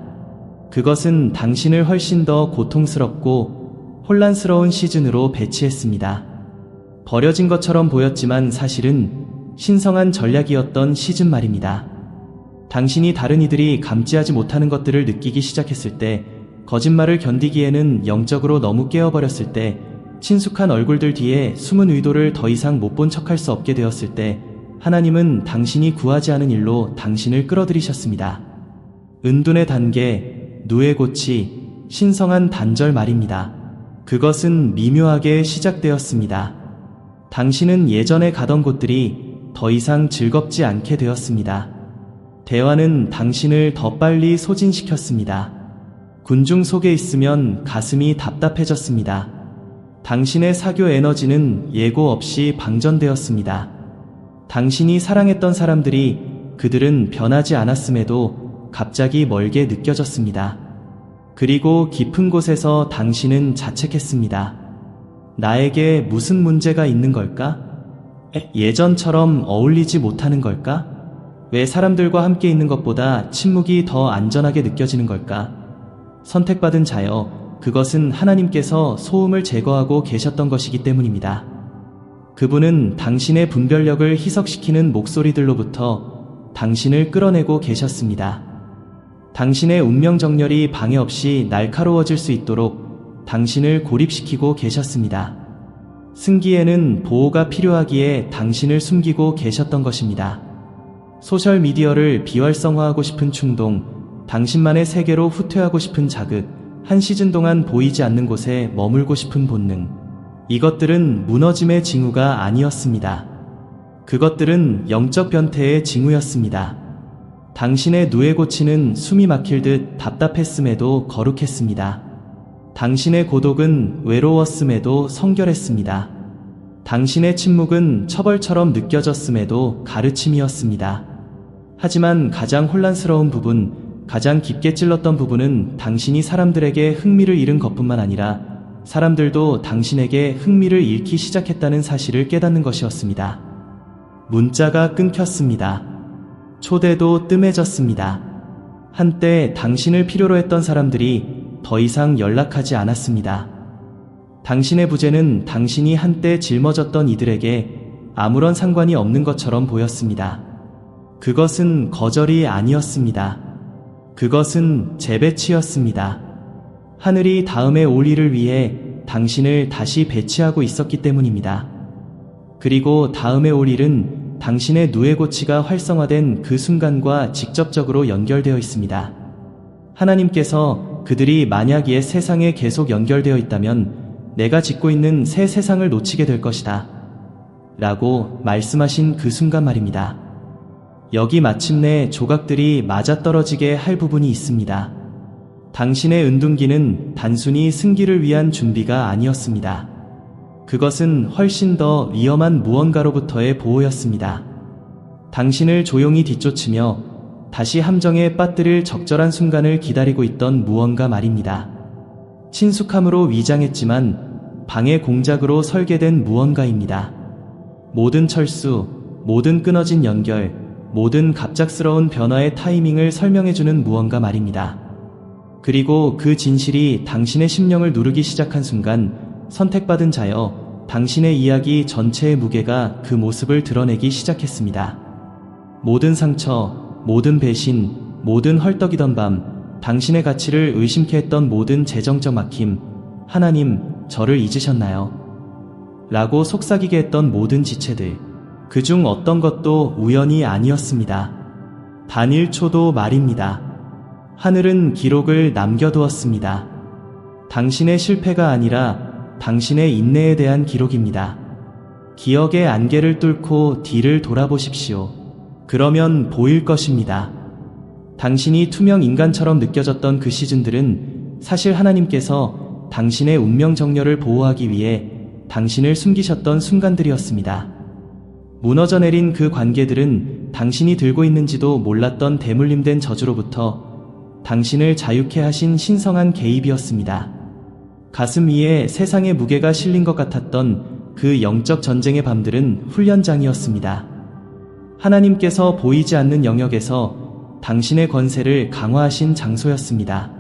그것은 당신을 훨씬 더 고통스럽고 혼란스러운 시즌으로 배치했습니다. 버려진 것처럼 보였지만 사실은 신성한 전략이었던 시즌 말입니다. 당신이 다른 이들이 감지하지 못하는 것들을 느끼기 시작했을 때, 거짓말을 견디기에는 영적으로 너무 깨어버렸을 때, 친숙한 얼굴들 뒤에 숨은 의도를 더 이상 못 본 척할 수 없게 되었을 때, 하나님은 당신이 구하지 않은 일로 당신을 끌어들이셨습니다. 은둔의 단계, 누에고치, 신성한 단절 말입니다. 그것은 미묘하게 시작되었습니다. 당신은 예전에 가던 곳들이 더 이상 즐겁지 않게 되었습니다. 대화는 당신을 더 빨리 소진시켰습니다. 군중 속에 있으면 가슴이 답답해졌습니다. 당신의 사교 에너지는 예고 없이 방전되었습니다. 당신이 사랑했던 사람들이 그들은 변하지 않았음에도 갑자기 멀게 느껴졌습니다. 그리고 깊은 곳에서 당신은 자책했습니다. 나에게 무슨 문제가 있는 걸까? 예전처럼 어울리지 못하는 걸까? 왜 사람들과 함께 있는 것보다 침묵이 더 안전하게 느껴지는 걸까? 선택받은 자여, 그것은 하나님께서 소음을 제거하고 계셨던 것이기 때문입니다. 그분은 당신의 분별력을 희석시키는 목소리들로부터 당신을 끌어내고 계셨습니다. 당신의 운명 정렬이 방해 없이 날카로워질 수 있도록 당신을 고립시키고 계셨습니다. 승기에는 보호가 필요하기에 당신을 숨기고 계셨던 것입니다. 소셜미디어를 비활성화하고 싶은 충동, 당신만의 세계로 후퇴하고 싶은 자극, 한 시즌 동안 보이지 않는 곳에 머물고 싶은 본능. 이것들은 무너짐의 징후가 아니었습니다. 그것들은 영적 변태의 징후였습니다. 당신의 누에 고치는 숨이 막힐 듯 답답했음에도 거룩했습니다. 당신의 고독은 외로웠음에도 성결했습니다. 당신의 침묵은 처벌처럼 느껴졌음에도 가르침이었습니다. 하지만 가장 혼란스러운 부분, 가장 깊게 찔렀던 부분은 당신이 사람들에게 흥미를 잃은 것뿐만 아니라 사람들도 당신에게 흥미를 잃기 시작했다는 사실을 깨닫는 것이었습니다. 문자가 끊겼습니다. 초대도 뜸해졌습니다. 한때 당신을 필요로 했던 사람들이 더 이상 연락하지 않았습니다. 당신의 부재는 당신이 한때 짊어졌던 이들에게 아무런 상관이 없는 것처럼 보였습니다. 그것은 거절이 아니었습니다. 그것은 재배치였습니다. 하늘이 다음에 올 일을 위해 당신을 다시 배치하고 있었기 때문입니다. 그리고 다음에 올 일은 당신의 누에고치가 활성화된 그 순간과 직접적으로 연결되어 있습니다. 하나님께서 그들이 만약 옛 세상에 계속 연결되어 있다면 내가 짓고 있는 새 세상을 놓치게 될 것이다 라고 말씀하신 그 순간 말입니다. 여기 마침내 조각들이 맞아떨어지게 할 부분이 있습니다. 당신의 은둔기는 단순히 승기를 위한 준비가 아니었습니다. 그것은 훨씬 더 위험한 무언가로부터의 보호였습니다. 당신을 조용히 뒤쫓으며 다시 함정에 빠뜨릴 적절한 순간을 기다리고 있던 무언가 말입니다. 친숙함으로 위장했지만 방해 공작으로 설계된 무언가입니다. 모든 철수, 모든 끊어진 연결, 모든 갑작스러운 변화의 타이밍을 설명해주는 무언가 말입니다. 그리고 그 진실이 당신의 심령을 누르기 시작한 순간 선택받은 자여, 당신의 이야기 전체의 무게가 그 모습을 드러내기 시작했습니다. 모든 상처, 모든 배신, 모든 헐떡이던 밤, 당신의 가치를 의심케 했던 모든 재정적 막힘, 하나님, 저를 잊으셨나요? 라고 속삭이게 했던 모든 지체들, 그중 어떤 것도 우연이 아니었습니다. 단 1초도 말입니다. 하늘은 기록을 남겨두었습니다. 당신의 실패가 아니라 당신의 인내에 대한 기록입니다. 기억의 안개를 뚫고 뒤를 돌아보십시오. 그러면 보일 것입니다. 당신이 투명 인간처럼 느껴졌던 그 시즌들은 사실 하나님께서 당신의 운명 정렬을 보호하기 위해 당신을 숨기셨던 순간들이었습니다. 무너져 내린 그 관계들은 당신이 들고 있는지도 몰랐던 대물림된 저주로부터 당신을 자유케 하신 신성한 개입이었습니다. 가슴 위에 세상의 무게가 실린 것 같았던 그 영적 전쟁의 밤들은 훈련장이었습니다. 하나님께서 보이지 않는 영역에서 당신의 권세를 강화하신 장소였습니다.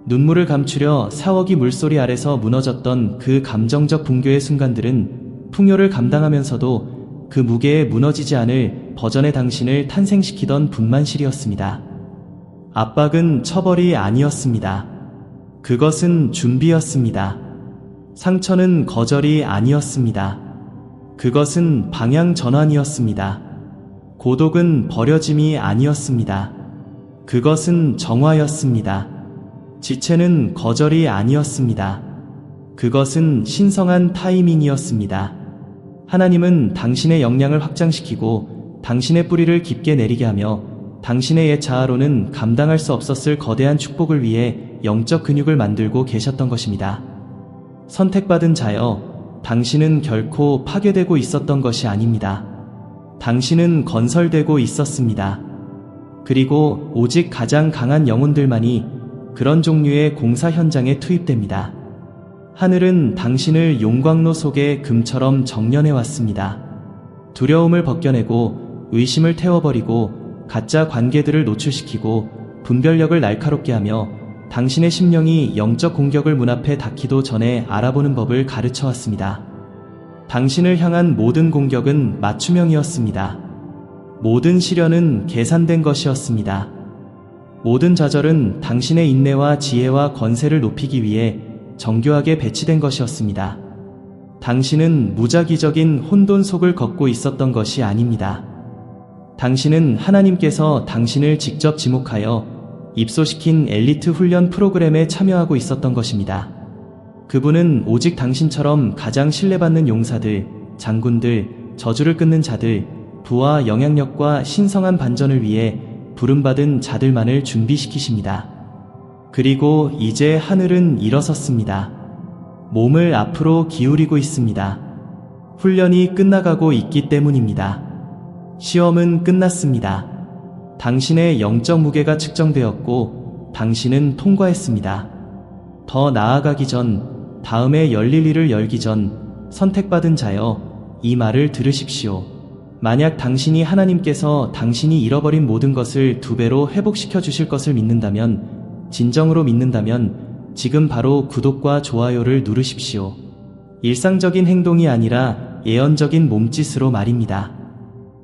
눈물을 감추려 사억이 물소리 아래서 무너졌던 그 감정적 붕괴의 순간들은 풍요를 감당하면서도 그 무게에 무너지지 않을 버전의 당신을 탄생시키던 분만실이었습니다. 압박은 처벌이 아니었습니다. 그것은 준비였습니다. 상처는 거절이 아니었습니다. 그것은 방향 전환이었습니다. 고독은 버려짐이 아니었습니다. 그것은 정화였습니다. 지체는 거절이 아니었습니다. 그것은 신성한 타이밍이었습니다. 하나님은 당신의 역량을 확장시키고 당신의 뿌리를 깊게 내리게 하며 당신의 옛 자아로는 감당할 수 없었을 거대한 축복을 위해 영적 근육을 만들고 계셨던 것입니다. 선택받은 자여, 당신은 결코 파괴되고 있었던 것이 아닙니다. 당신은 건설되고 있었습니다. 그리고 오직 가장 강한 영혼들만이 그런 종류의 공사 현장에 투입됩니다. 하늘은 당신을 용광로 속의 금처럼 정련해 왔습니다. 두려움을 벗겨내고 의심을 태워버리고 가짜 관계들을 노출시키고 분별력을 날카롭게 하며 당신의 심령이 영적 공격을 문 앞에 닿기도 전에 알아보는 법을 가르쳐 왔습니다. 당신을 향한 모든 공격은 맞춤형이었습니다. 모든 시련은 계산된 것이었습니다. 모든 좌절은 당신의 인내와 지혜와 권세를 높이기 위해 정교하게 배치된 것이었습니다. 당신은 무작위적인 혼돈 속을 걷고 있었던 것이 아닙니다. 당신은 하나님께서 당신을 직접 지목하여 입소시킨 엘리트 훈련 프로그램에 참여하고 있었던 것입니다. 그분은 오직 당신처럼 가장 신뢰받는 용사들, 장군들, 저주를 끊는 자들, 부와 영향력과 신성한 반전을 위해 부름받은 자들만을 준비시키십니다. 그리고 이제 하늘은 일어섰습니다. 몸을 앞으로 기울이고 있습니다. 훈련이 끝나가고 있기 때문입니다. 시험은 끝났습니다. 당신의 영적 무게가 측정되었고 당신은 통과했습니다. 더 나아가기 전, 다음에 열릴 일을 열기 전, 선택받은 자여, 이 말을 들으십시오. 만약 당신이 하나님께서 당신이 잃어버린 모든 것을 2배로 회복시켜 주실 것을 믿는다면, 진정으로 믿는다면 지금 바로 구독과 좋아요를 누르십시오. 일상적인 행동이 아니라 예언적인 몸짓으로 말입니다.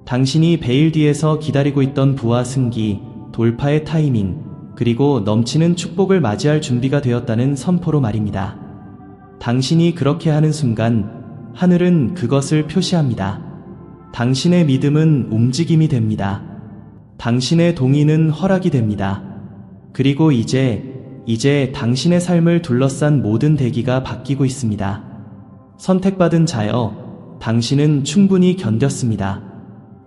당신이 베일 뒤에서 기다리고 있던 부와 승기, 돌파의 타이밍, 그리고 넘치는 축복을 맞이할 준비가 되었다는 선포로 말입니다. 당신이 그렇게 하는 순간 하늘은 그것을 표시합니다. 당신의 믿음은 움직임이 됩니다. 당신의 동의는 허락이 됩니다. 그리고 이제 당신의 삶을 둘러싼 모든 대기가 바뀌고 있습니다. 선택받은 자여, 당신은 충분히 견뎠습니다.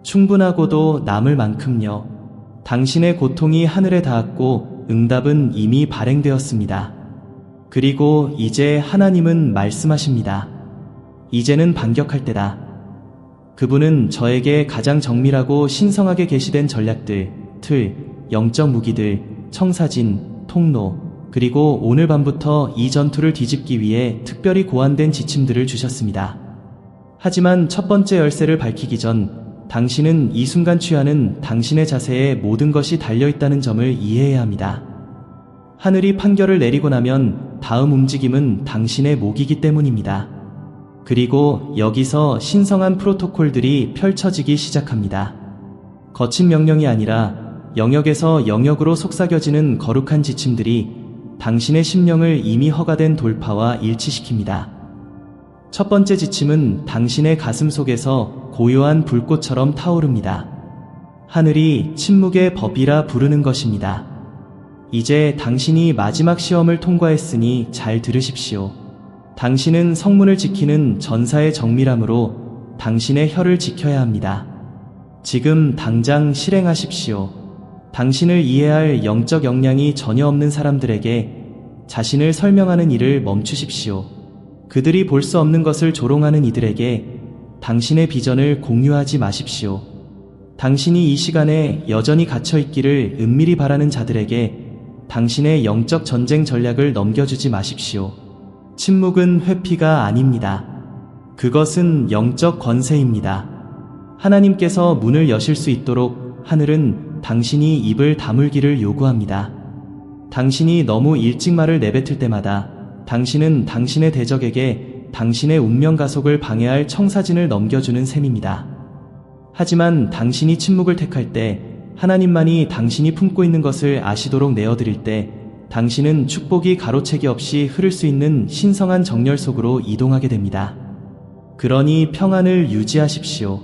충분하고도 남을 만큼요. 당신의 고통이 하늘에 닿았고 응답은 이미 발행되었습니다. 그리고 이제 하나님은 말씀하십니다. 이제는 반격할 때다. 그분은 저에게 가장 정밀하고 신성하게 계시된 전략들, 틀, 영적 무기들, 청사진, 통로, 그리고 오늘 밤부터 이 전투를 뒤집기 위해 특별히 고안된 지침들을 주셨습니다. 하지만 첫 번째 열쇠를 밝히기 전 당신은 이 순간 취하는 당신의 자세에 모든 것이 달려있다는 점을 이해해야 합니다. 하늘이 판결을 내리고 나면 다음 움직임은 당신의 목이기 때문입니다. 그리고 여기서 신성한 프로토콜들이 펼쳐지기 시작합니다. 거친 명령이 아니라 영역에서 영역으로 속삭여지는 거룩한 지침들이 당신의 심령을 이미 허가된 돌파와 일치시킵니다. 첫 번째 지침은 당신의 가슴 속에서 고요한 불꽃처럼 타오릅니다. 하늘이 침묵의 법이라 부르는 것입니다. 이제 당신이 마지막 시험을 통과했으니 잘 들으십시오. 당신은 성문을 지키는 전사의 정밀함으로 당신의 혀를 지켜야 합니다. 지금 당장 실행하십시오. 당신을 이해할 영적 역량이 전혀 없는 사람들에게 자신을 설명하는 일을 멈추십시오. 그들이 볼 수 없는 것을 조롱하는 이들에게 당신의 비전을 공유하지 마십시오. 당신이 이 시간에 여전히 갇혀있기를 은밀히 바라는 자들에게 당신의 영적 전쟁 전략을 넘겨주지 마십시오. 침묵은 회피가 아닙니다. 그것은 영적 권세입니다. 하나님께서 문을 여실 수 있도록 하늘은 당신이 입을 다물기를 요구합니다. 당신이 너무 일찍 말을 내뱉을 때마다 당신은 당신의 대적에게 당신의 운명 가속을 방해할 청사진을 넘겨주는 셈입니다. 하지만 당신이 침묵을 택할 때, 하나님만이 당신이 품고 있는 것을 아시도록 내어드릴 때, 당신은 축복이 가로채기 없이 흐를 수 있는 신성한 정렬 속으로 이동하게 됩니다. 그러니 평안을 유지하십시오.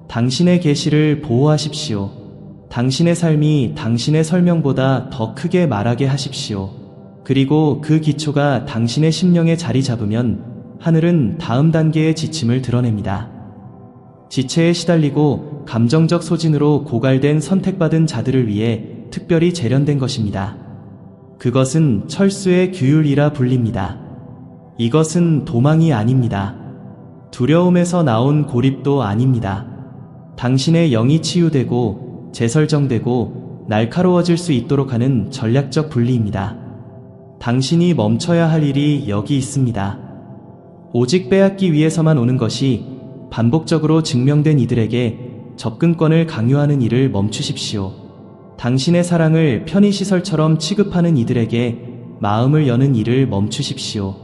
당신의 계시를 보호하십시오. 당신의 삶이 당신의 설명보다 더 크게 말하게 하십시오. 그리고 그 기초가 당신의 심령에 자리 잡으면 하늘은 다음 단계의 지침을 드러냅니다. 지체에 시달리고 감정적 소진으로 고갈된 선택받은 자들을 위해 특별히 재련된 것입니다. 그것은 철수의 규율이라 불립니다. 이것은 도망이 아닙니다. 두려움에서 나온 고립도 아닙니다. 당신의 영이 치유되고 재설정되고 날카로워질 수 있도록 하는 전략적 분리입니다. 당신이 멈춰야 할 일이 여기 있습니다. 오직 빼앗기 위해서만 오는 것이 반복적으로 증명된 이들에게 접근권을 강요하는 일을 멈추십시오. 당신의 사랑을 편의시설처럼 취급하는 이들에게 마음을 여는 일을 멈추십시오.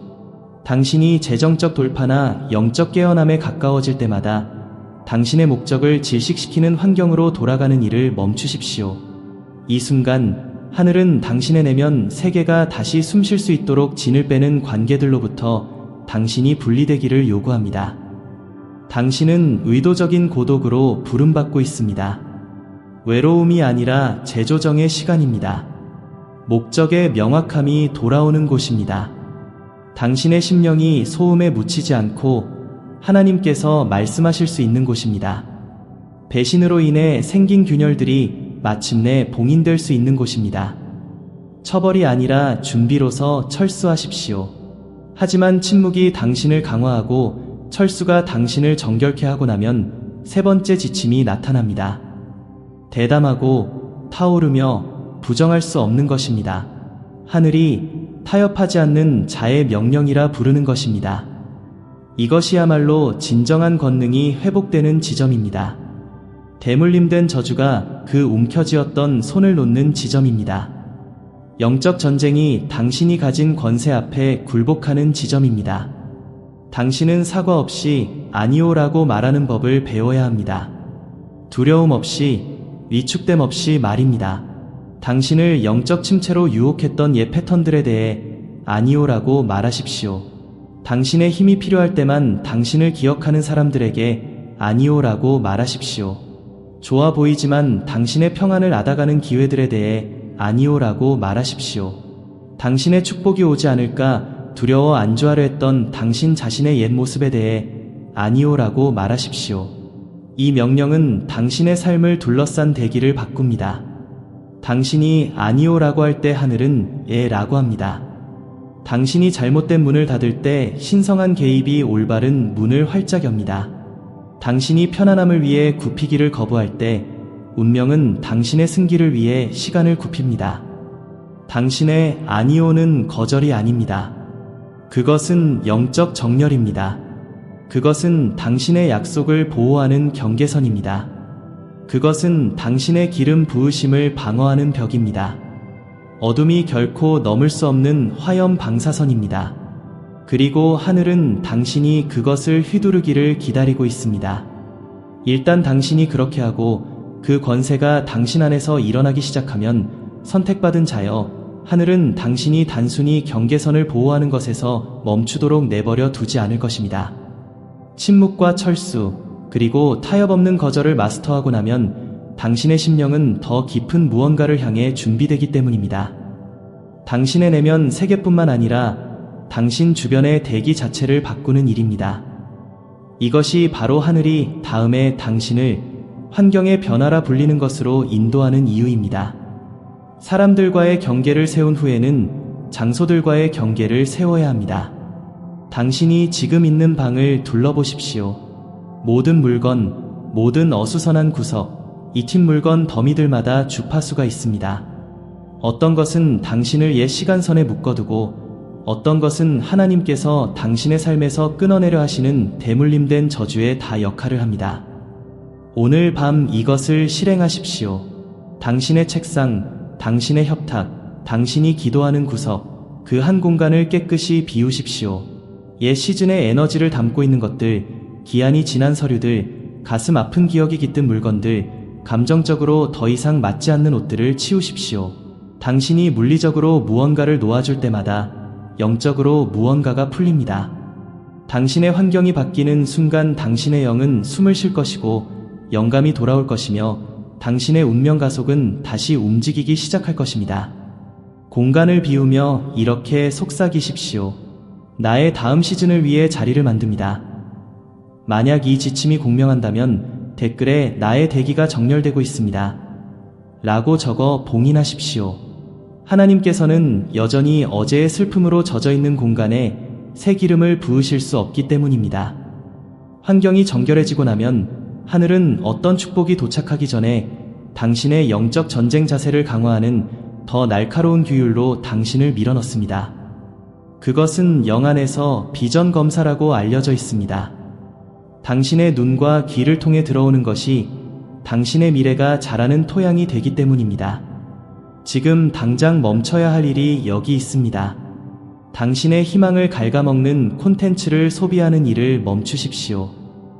당신이 재정적 돌파나 영적 깨어남에 가까워질 때마다 당신의 목적을 질식시키는 환경으로 돌아가는 일을 멈추십시오. 이 순간 하늘은 당신의 내면 세계가 다시 숨쉴 수 있도록 진을 빼는 관계들로부터 당신이 분리되기를 요구합니다. 당신은 의도적인 고독으로 부름받고 있습니다. 외로움이 아니라 재조정의 시간입니다. 목적의 명확함이 돌아오는 곳입니다. 당신의 심령이 소음에 묻히지 않고 하나님께서 말씀하실 수 있는 곳입니다. 배신으로 인해 생긴 균열들이 마침내 봉인될 수 있는 곳입니다. 처벌이 아니라 준비로서 철수하십시오. 하지만 침묵이 당신을 강화하고 철수가 당신을 정결케 하고 나면 세 번째 지침이 나타납니다. 대담하고 타오르며 부정할 수 없는 것입니다. 하늘이 타협하지 않는 자의 명령이라 부르는 것입니다. 이것이야말로 진정한 권능이 회복되는 지점입니다. 대물림된 저주가 그 움켜쥐었던 손을 놓는 지점입니다. 영적 전쟁이 당신이 가진 권세 앞에 굴복하는 지점입니다. 당신은 사과 없이 아니오라고 말하는 법을 배워야 합니다. 두려움 없이 위축됨 없이 말입니다. 당신을 영적 침체로 유혹했던 옛 패턴들에 대해 아니오라고 말하십시오. 당신의 힘이 필요할 때만 당신을 기억하는 사람들에게 아니오라고 말하십시오. 좋아 보이지만 당신의 평안을 앗아가는 기회들에 대해 아니오라고 말하십시오. 당신의 축복이 오지 않을까 두려워 안주하려 했던 당신 자신의 옛 모습에 대해 아니오라고 말하십시오. 이 명령은 당신의 삶을 둘러싼 대기를 바꿉니다. 당신이 아니오라고 할 때 하늘은 예라고 합니다. 당신이 잘못된 문을 닫을 때 신성한 개입이 올바른 문을 활짝 엽니다. 당신이 편안함을 위해 굽히기를 거부할 때 운명은 당신의 승기를 위해 시간을 굽힙니다. 당신의 아니오는 거절이 아닙니다. 그것은 영적 정렬입니다. 그것은 당신의 약속을 보호하는 경계선입니다. 그것은 당신의 기름 부으심을 방어하는 벽입니다. 어둠이 결코 넘을 수 없는 화염 방사선입니다. 그리고 하늘은 당신이 그것을 휘두르기를 기다리고 있습니다. 일단 당신이 그렇게 하고 그 권세가 당신 안에서 일어나기 시작하면 선택받은 자여, 하늘은 당신이 단순히 경계선을 보호하는 것에서 멈추도록 내버려 두지 않을 것입니다. 침묵과 철수, 그리고 타협 없는 거절을 마스터하고 나면 당신의 심령은 더 깊은 무언가를 향해 준비되기 때문입니다. 당신의 내면 세계뿐만 아니라 당신 주변의 대기 자체를 바꾸는 일입니다. 이것이 바로 하늘이 다음에 당신을 환경의 변화라 불리는 것으로 인도하는 이유입니다. 사람들과의 경계를 세운 후에는 장소들과의 경계를 세워야 합니다. 당신이 지금 있는 방을 둘러보십시오. 모든 물건, 모든 어수선한 구석, 익힌 물건 더미들마다 주파수가 있습니다. 어떤 것은 당신을 옛 시간선에 묶어두고 어떤 것은 하나님께서 당신의 삶에서 끊어내려 하시는 대물림된 저주에 다 역할을 합니다. 오늘 밤 이것을 실행하십시오. 당신의 책상, 당신의 협탁, 당신이 기도하는 구석, 그 한 공간을 깨끗이 비우십시오. 옛 시즌의 에너지를 담고 있는 것들, 기한이 지난 서류들, 가슴 아픈 기억이 깃든 물건들, 감정적으로 더 이상 맞지 않는 옷들을 치우십시오. 당신이 물리적으로 무언가를 놓아줄 때마다 영적으로 무언가가 풀립니다. 당신의 환경이 바뀌는 순간 당신의 영은 숨을 쉴 것이고 영감이 돌아올 것이며 당신의 운명 가속은 다시 움직이기 시작할 것입니다. 공간을 비우며 이렇게 속삭이십시오. 나의 다음 시즌을 위해 자리를 만듭니다. 만약 이 지침이 공명한다면 댓글에 나의 대기가 정렬되고 있습니다. 라고 적어 봉인하십시오. 하나님께서는 여전히 어제의 슬픔으로 젖어있는 공간에 새 기름을 부으실 수 없기 때문입니다. 환경이 정결해지고 나면 하늘은 어떤 축복이 도착하기 전에 당신의 영적 전쟁 자세를 강화하는 더 날카로운 규율로 당신을 밀어넣습니다. 그것은 영안에서 비전 검사라고 알려져 있습니다. 당신의 눈과 귀를 통해 들어오는 것이 당신의 미래가 자라는 토양이 되기 때문입니다. 지금 당장 멈춰야 할 일이 여기 있습니다. 당신의 희망을 갉아먹는 콘텐츠를 소비하는 일을 멈추십시오.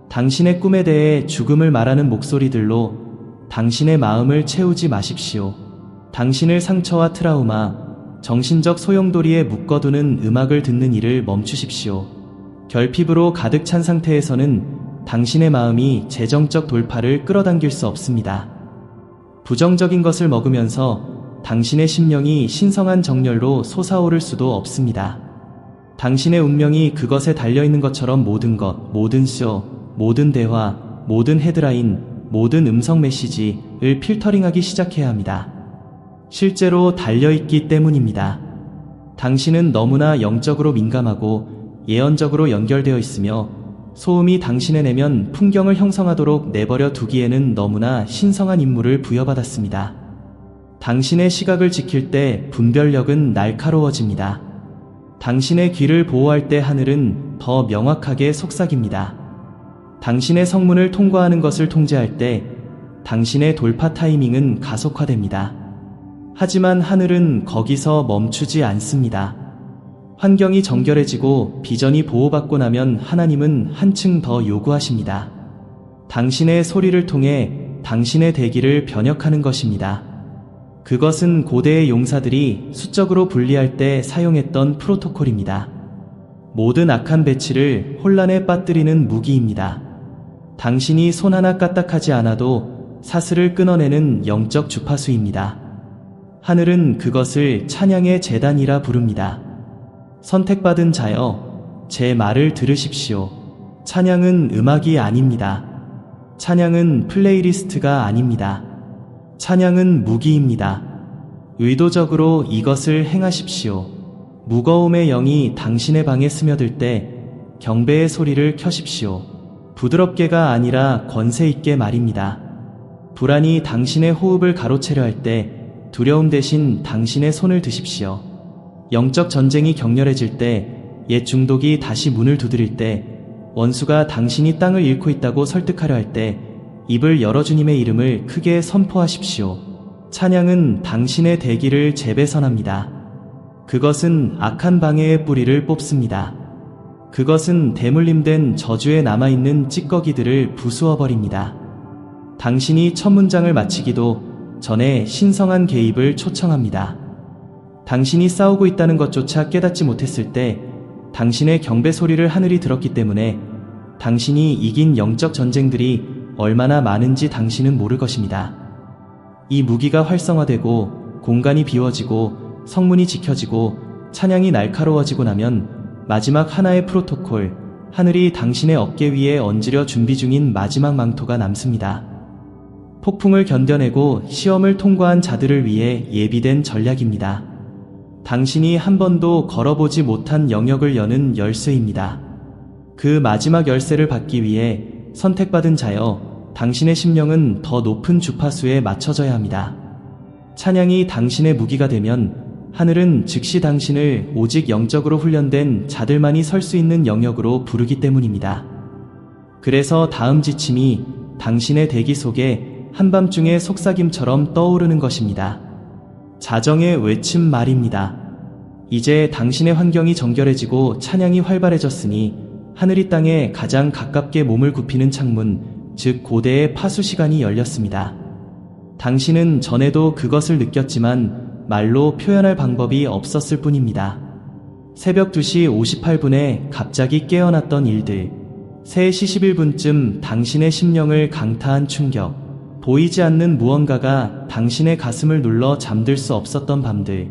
당신의 꿈에 대해 죽음을 말하는 목소리들로 당신의 마음을 채우지 마십시오. 당신을 상처와 트라우마, 정신적 소용돌이에 묶어두는 음악을 듣는 일을 멈추십시오. 결핍으로 가득 찬 상태에서는 당신의 마음이 재정적 돌파를 끌어당길 수 없습니다. 부정적인 것을 먹으면서 당신의 심령이 신성한 정열로 솟아오를 수도 없습니다. 당신의 운명이 그것에 달려있는 것처럼 모든 것, 모든 쇼, 모든 대화, 모든 헤드라인, 모든 음성 메시지를 필터링하기 시작해야 합니다. 실제로 달려있기 때문입니다. 당신은 너무나 영적으로 민감하고 예언적으로 연결되어 있으며 소음이 당신의 내면 풍경을 형성하도록 내버려 두기에는 너무나 신성한 임무를 부여받았습니다. 당신의 시각을 지킬 때 분별력은 날카로워집니다. 당신의 귀를 보호할 때 하늘은 더 명확하게 속삭입니다. 당신의 성문을 통과하는 것을 통제할 때 당신의 돌파 타이밍은 가속화됩니다. 하지만 하늘은 거기서 멈추지 않습니다. 환경이 정결해지고 비전이 보호받고 나면 하나님은 한층 더 요구하십니다. 당신의 소리를 통해 당신의 대기를 변혁하는 것입니다. 그것은 고대의 용사들이 수적으로 분리할 때 사용했던 프로토콜입니다. 모든 악한 배치를 혼란에 빠뜨리는 무기입니다. 당신이 손 하나 까딱하지 않아도 사슬을 끊어내는 영적 주파수입니다. 하늘은 그것을 찬양의 제단이라 부릅니다. 선택받은 자여, 제 말을 들으십시오. 찬양은 음악이 아닙니다. 찬양은 플레이리스트가 아닙니다. 찬양은 무기입니다. 의도적으로 이것을 행하십시오. 무거움의 영이 당신의 방에 스며들 때 경배의 소리를 켜십시오. 부드럽게가 아니라 권세 있게 말입니다. 불안이 당신의 호흡을 가로채려 할 때 두려움 대신 당신의 손을 드십시오. 영적 전쟁이 격렬해질 때, 옛 중독이 다시 문을 두드릴 때, 원수가 당신이 땅을 잃고 있다고 설득하려 할 때 입을 열어 주님의 이름을 크게 선포하십시오. 찬양은 당신의 대기를 재배선합니다. 그것은 악한 방해의 뿌리를 뽑습니다. 그것은 대물림된 저주에 남아있는 찌꺼기들을 부수어버립니다. 당신이 첫 문장을 마치기도 전에 신성한 개입을 초청합니다. 당신이 싸우고 있다는 것조차 깨닫지 못했을 때 당신의 경배 소리를 하늘이 들었기 때문에 당신이 이긴 영적 전쟁들이 얼마나 많은지 당신은 모를 것입니다. 이 무기가 활성화되고 공간이 비워지고 성문이 지켜지고 찬양이 날카로워지고 나면 마지막 하나의 프로토콜, 하늘이 당신의 어깨 위에 얹으려 준비 중인 마지막 망토가 남습니다. 폭풍을 견뎌내고 시험을 통과한 자들을 위해 예비된 전략입니다. 당신이 한 번도 걸어보지 못한 영역을 여는 열쇠입니다. 그 마지막 열쇠를 받기 위해 선택받은 자여, 당신의 심령은 더 높은 주파수에 맞춰져야 합니다. 찬양이 당신의 무기가 되면 하늘은 즉시 당신을 오직 영적으로 훈련된 자들만이 설 수 있는 영역으로 부르기 때문입니다. 그래서 다음 지침이 당신의 대기 속에 한밤중의 속삭임처럼 떠오르는 것입니다. 자정의 외침 말입니다. 이제 당신의 환경이 정결해지고 찬양이 활발해졌으니 하늘이 땅에 가장 가깝게 몸을 굽히는 창문, 즉 고대의 파수 시간이 열렸습니다. 당신은 전에도 그것을 느꼈지만 말로 표현할 방법이 없었을 뿐입니다. 새벽 2시 58분에 갑자기 깨어났던 일들, 3시 11분쯤 당신의 심령을 강타한 충격, 보이지 않는 무언가가 당신의 가슴을 눌러 잠들 수 없었던 밤들,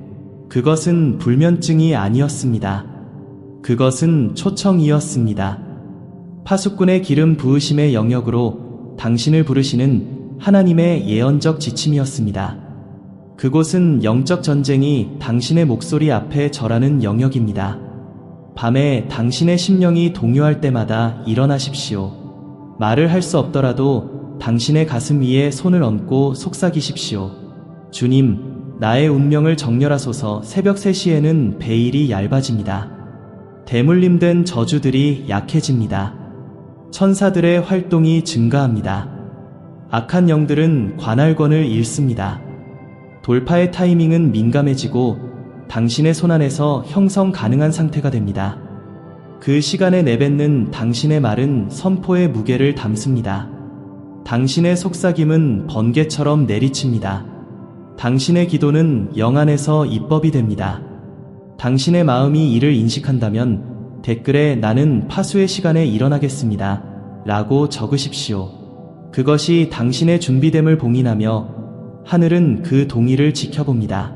그것은 불면증이 아니었습니다. 그것은 초청이었습니다. 파수꾼의 기름 부으심의 영역으로 당신을 부르시는 하나님의 예언적 지침이었습니다. 그곳은 영적 전쟁이 당신의 목소리 앞에 절하는 영역입니다. 밤에 당신의 심령이 동요할 때마다 일어나십시오. 말을 할 수 없더라도 당신의 가슴 위에 손을 얹고 속삭이십시오. 주님, 나의 운명을 정렬하소서. 새벽 3시에는 베일이 얇아집니다. 대물림된 저주들이 약해집니다. 천사들의 활동이 증가합니다. 악한 영들은 관할권을 잃습니다. 돌파의 타이밍은 민감해지고 당신의 손안에서 형성 가능한 상태가 됩니다. 그 시간에 내뱉는 당신의 말은 선포의 무게를 담습니다. 당신의 속삭임은 번개처럼 내리칩니다. 당신의 기도는 영안에서 입법이 됩니다. 당신의 마음이 이를 인식한다면 댓글에 나는 파수의 시간에 일어나겠습니다 라고 적으십시오. 그것이 당신의 준비됨을 봉인하며 하늘은 그 동의를 지켜봅니다.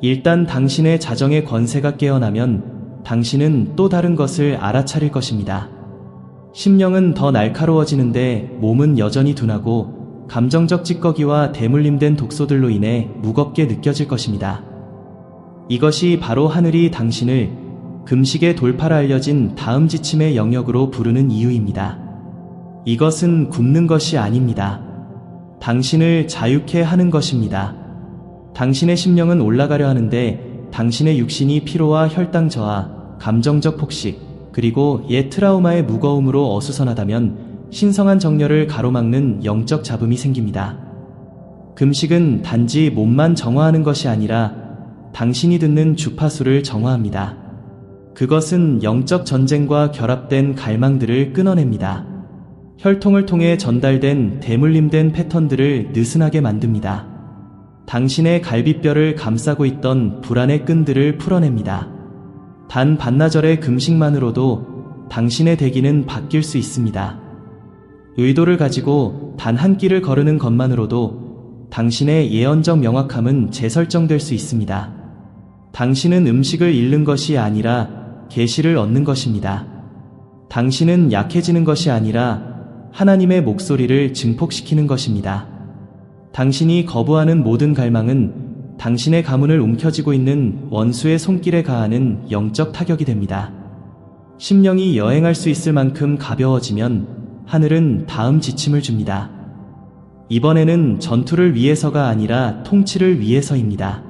일단 당신의 자정의 권세가 깨어나면 당신은 또 다른 것을 알아차릴 것입니다. 심령은 더 날카로워지는데 몸은 여전히 둔하고 감정적 찌꺼기와 대물림된 독소들로 인해 무겁게 느껴질 것입니다. 이것이 바로 하늘이 당신을 금식의 돌파라 알려진 다음 지침의 영역으로 부르는 이유입니다. 이것은 굽는 것이 아닙니다. 당신을 자유케 하는 것입니다. 당신의 심령은 올라가려 하는데 당신의 육신이 피로와 혈당 저하, 감정적 폭식, 그리고 옛 트라우마의 무거움으로 어수선하다면 신성한 정렬을 가로막는 영적 잡음이 생깁니다. 금식은 단지 몸만 정화하는 것이 아니라 당신이 듣는 주파수를 정화합니다. 그것은 영적 전쟁과 결합된 갈망들을 끊어냅니다. 혈통을 통해 전달된 대물림된 패턴들을 느슨하게 만듭니다. 당신의 갈비뼈를 감싸고 있던 불안의 끈들을 풀어냅니다. 단 반나절의 금식만으로도 당신의 대기는 바뀔 수 있습니다. 의도를 가지고 단 한 끼를 거르는 것만으로도 당신의 예언적 명확함은 재설정될 수 있습니다. 당신은 음식을 잃는 것이 아니라 계시를 얻는 것입니다. 당신은 약해지는 것이 아니라 하나님의 목소리를 증폭시키는 것입니다. 당신이 거부하는 모든 갈망은 당신의 가문을 움켜쥐고 있는 원수의 손길에 가하는 영적 타격이 됩니다. 심령이 여행할 수 있을 만큼 가벼워지면 하늘은 다음 지침을 줍니다. 이번에는 전투를 위해서가 아니라 통치를 위해서입니다.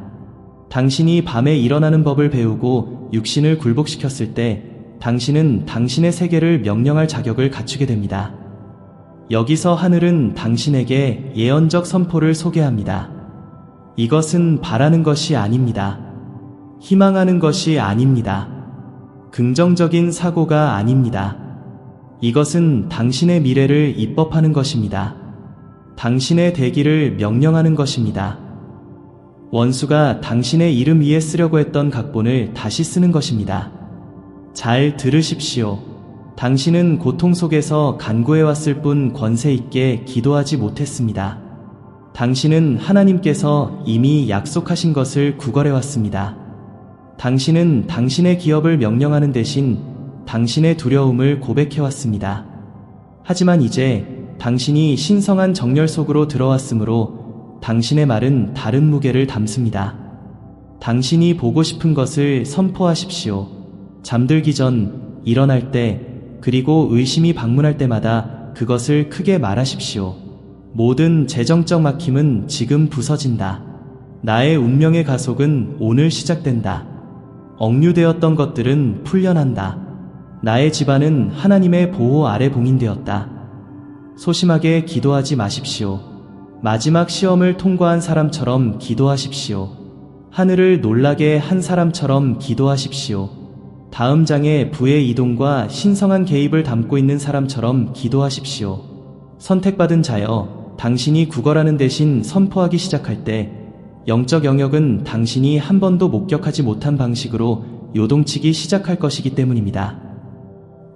당신이 밤에 일어나는 법을 배우고 육신을 굴복시켰을 때 당신은 당신의 세계를 명령할 자격을 갖추게 됩니다. 여기서 하늘은 당신에게 예언적 선포를 소개합니다. 이것은 바라는 것이 아닙니다. 희망하는 것이 아닙니다. 긍정적인 사고가 아닙니다. 이것은 당신의 미래를 입법하는 것입니다. 당신의 대기를 명령하는 것입니다. 원수가 당신의 이름 위에 쓰려고 했던 각본을 다시 쓰는 것입니다. 잘 들으십시오. 당신은 고통 속에서 간구해왔을 뿐 권세 있게 기도하지 못했습니다. 당신은 하나님께서 이미 약속하신 것을 구걸해왔습니다. 당신은 당신의 기업을 명령하는 대신 당신의 두려움을 고백해왔습니다. 하지만 이제 당신이 신성한 정렬 속으로 들어왔으므로 당신의 말은 다른 무게를 담습니다. 당신이 보고 싶은 것을 선포하십시오. 잠들기 전, 일어날 때, 그리고 의심이 방문할 때마다 그것을 크게 말하십시오. 모든 재정적 막힘은 지금 부서진다. 나의 운명의 가속은 오늘 시작된다. 억류되었던 것들은 풀려난다. 나의 집안은 하나님의 보호 아래 봉인되었다. 소심하게 기도하지 마십시오. 마지막 시험을 통과한 사람처럼 기도하십시오. 하늘을 놀라게 한 사람처럼 기도하십시오. 다음 장의 부의 이동과 신성한 개입을 담고 있는 사람처럼 기도하십시오. 선택받은 자여, 당신이 구걸하는 대신 선포하기 시작할 때 영적 영역은 당신이 한 번도 목격하지 못한 방식으로 요동치기 시작할 것이기 때문입니다.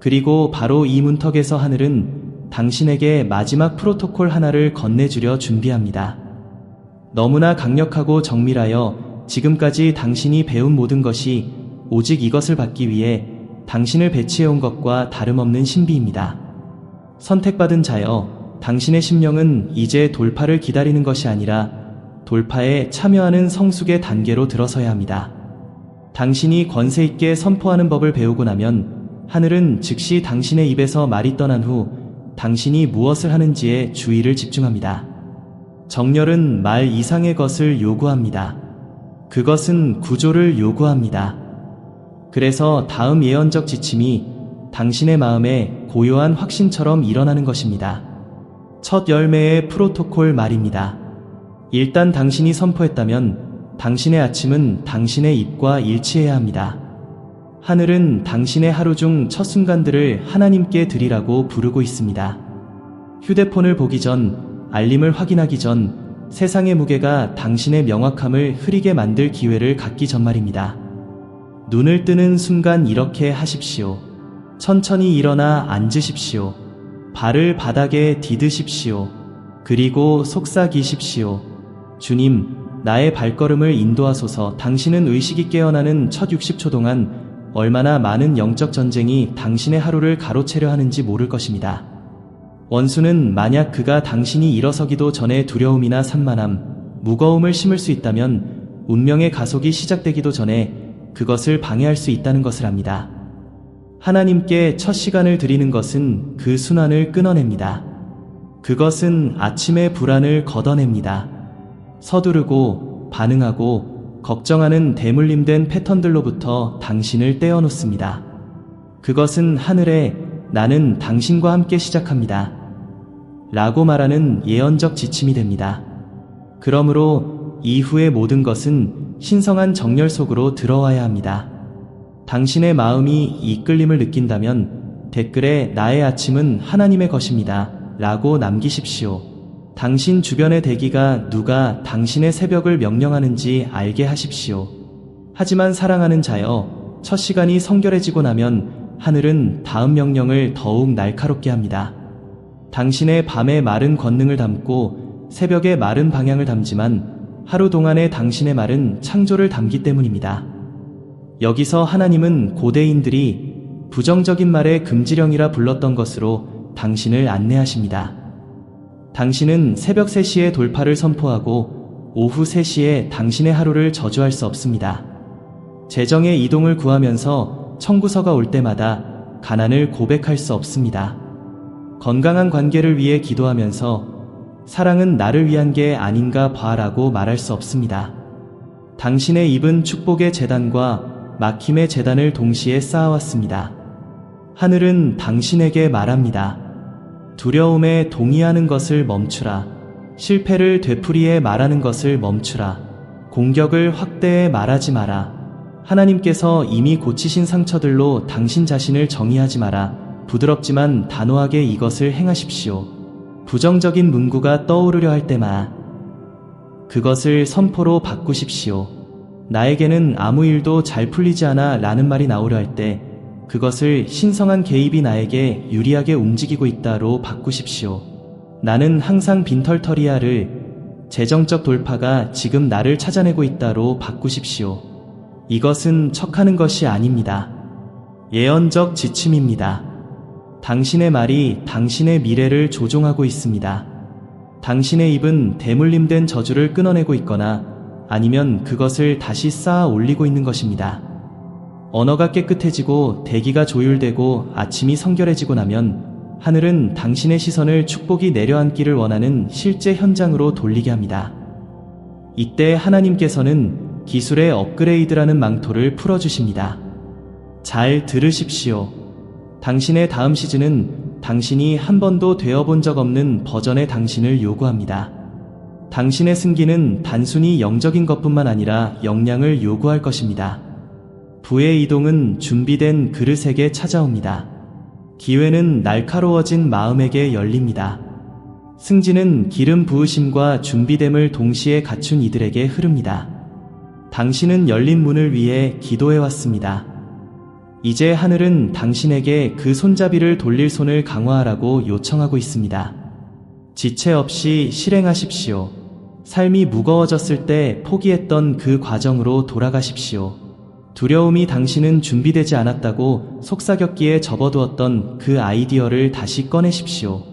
그리고 바로 이 문턱에서 하늘은 당신에게 마지막 프로토콜 하나를 건네주려 준비합니다. 너무나 강력하고 정밀하여 지금까지 당신이 배운 모든 것이 오직 이것을 받기 위해 당신을 배치해온 것과 다름없는 신비입니다. 선택받은 자여, 당신의 심령은 이제 돌파를 기다리는 것이 아니라 돌파에 참여하는 성숙의 단계로 들어서야 합니다. 당신이 권세 있게 선포하는 법을 배우고 나면 하늘은 즉시 당신의 입에서 말이 떠난 후 당신이 무엇을 하는지에 주의를 집중합니다. 정렬은 말 이상의 것을 요구합니다. 그것은 구조를 요구합니다. 그래서 다음 예언적 지침이 당신의 마음에 고요한 확신처럼 일어나는 것입니다. 첫 열매의 프로토콜 말입니다. 일단 당신이 선포했다면 당신의 아침은 당신의 입과 일치해야 합니다. 하늘은 당신의 하루 중 첫 순간들을 하나님께 드리라고 부르고 있습니다. 휴대폰을 보기 전, 알림을 확인하기 전, 세상의 무게가 당신의 명확함을 흐리게 만들 기회를 갖기 전 말입니다. 눈을 뜨는 순간 이렇게 하십시오. 천천히 일어나 앉으십시오. 발을 바닥에 디드십시오. 그리고 속삭이십시오. 주님, 나의 발걸음을 인도하소서. 당신은 의식이 깨어나는 첫 60초 동안 얼마나 많은 영적 전쟁이 당신의 하루를 가로채려 하는지 모를 것입니다. 원수는 만약 그가 당신이 일어서기도 전에 두려움이나 산만함, 무거움을 심을 수 있다면 운명의 가속이 시작되기도 전에 그것을 방해할 수 있다는 것을 압니다. 하나님께 첫 시간을 드리는 것은 그 순환을 끊어냅니다. 그것은 아침의 불안을 걷어냅니다. 서두르고 반응하고 걱정하는 대물림된 패턴들로부터 당신을 떼어놓습니다. 그것은 하늘에 나는 당신과 함께 시작합니다. 라고 말하는 예언적 지침이 됩니다. 그러므로 이후의 모든 것은 신성한 정렬 속으로 들어와야 합니다. 당신의 마음이 이끌림을 느낀다면 댓글에 나의 아침은 하나님의 것입니다. 라고 남기십시오. 당신 주변의 대기가 누가 당신의 새벽을 명령하는지 알게 하십시오. 하지만 사랑하는 자여, 첫 시간이 성결해지고 나면 하늘은 다음 명령을 더욱 날카롭게 합니다. 당신의 밤의 마른 권능을 담고 새벽의 마른 방향을 담지만 하루 동안의 당신의 말은 창조를 담기 때문입니다. 여기서 하나님은 고대인들이 부정적인 말에 금지령이라 불렀던 것으로 당신을 안내하십니다. 당신은 새벽 3시에 돌파를 선포하고 오후 3시에 당신의 하루를 저주할 수 없습니다. 재정의 이동을 구하면서 청구서가 올 때마다 가난을 고백할 수 없습니다. 건강한 관계를 위해 기도하면서 사랑은 나를 위한 게 아닌가 봐라고 말할 수 없습니다. 당신의 입은 축복의 재단과 막힘의 재단을 동시에 쌓아왔습니다. 하늘은 당신에게 말합니다. 두려움에 동의하는 것을 멈추라. 실패를 되풀이해 말하는 것을 멈추라. 공격을 확대해 말하지 마라. 하나님께서 이미 고치신 상처들로 당신 자신을 정의하지 마라. 부드럽지만 단호하게 이것을 행하십시오. 부정적인 문구가 떠오르려 할 때마다 그것을 선포로 바꾸십시오. 나에게는 아무 일도 잘 풀리지 않아 라는 말이 나오려 할 때 그것을 신성한 개입이 나에게 유리하게 움직이고 있다로 바꾸십시오. 나는 항상 빈털터리야를 재정적 돌파가 지금 나를 찾아내고 있다로 바꾸십시오. 이것은 척하는 것이 아닙니다. 예언적 지침입니다. 당신의 말이 당신의 미래를 조종하고 있습니다. 당신의 입은 대물림된 저주를 끊어내고 있거나 아니면 그것을 다시 쌓아 올리고 있는 것입니다. 언어가 깨끗해지고 대기가 조율되고 아침이 성결해지고 나면 하늘은 당신의 시선을 축복이 내려앉기를 원하는 실제 현장으로 돌리게 합니다. 이때 하나님께서는 기술의 업그레이드라는 망토를 풀어주십니다. 잘 들으십시오. 당신의 다음 시즌은 당신이 한 번도 되어본 적 없는 버전의 당신을 요구합니다. 당신의 승기는 단순히 영적인 것뿐만 아니라 역량을 요구할 것입니다. 부의 이동은 준비된 그릇에게 찾아옵니다. 기회는 날카로워진 마음에게 열립니다. 승진은 기름 부으심과 준비됨을 동시에 갖춘 이들에게 흐릅니다. 당신은 열린 문을 위해 기도해왔습니다. 이제 하늘은 당신에게 그 손잡이를 돌릴 손을 강화하라고 요청하고 있습니다. 지체 없이 실행하십시오. 삶이 무거워졌을 때 포기했던 그 과정으로 돌아가십시오. 두려움이 당신은 준비되지 않았다고 속삭였기에 접어두었던 그 아이디어를 다시 꺼내십시오.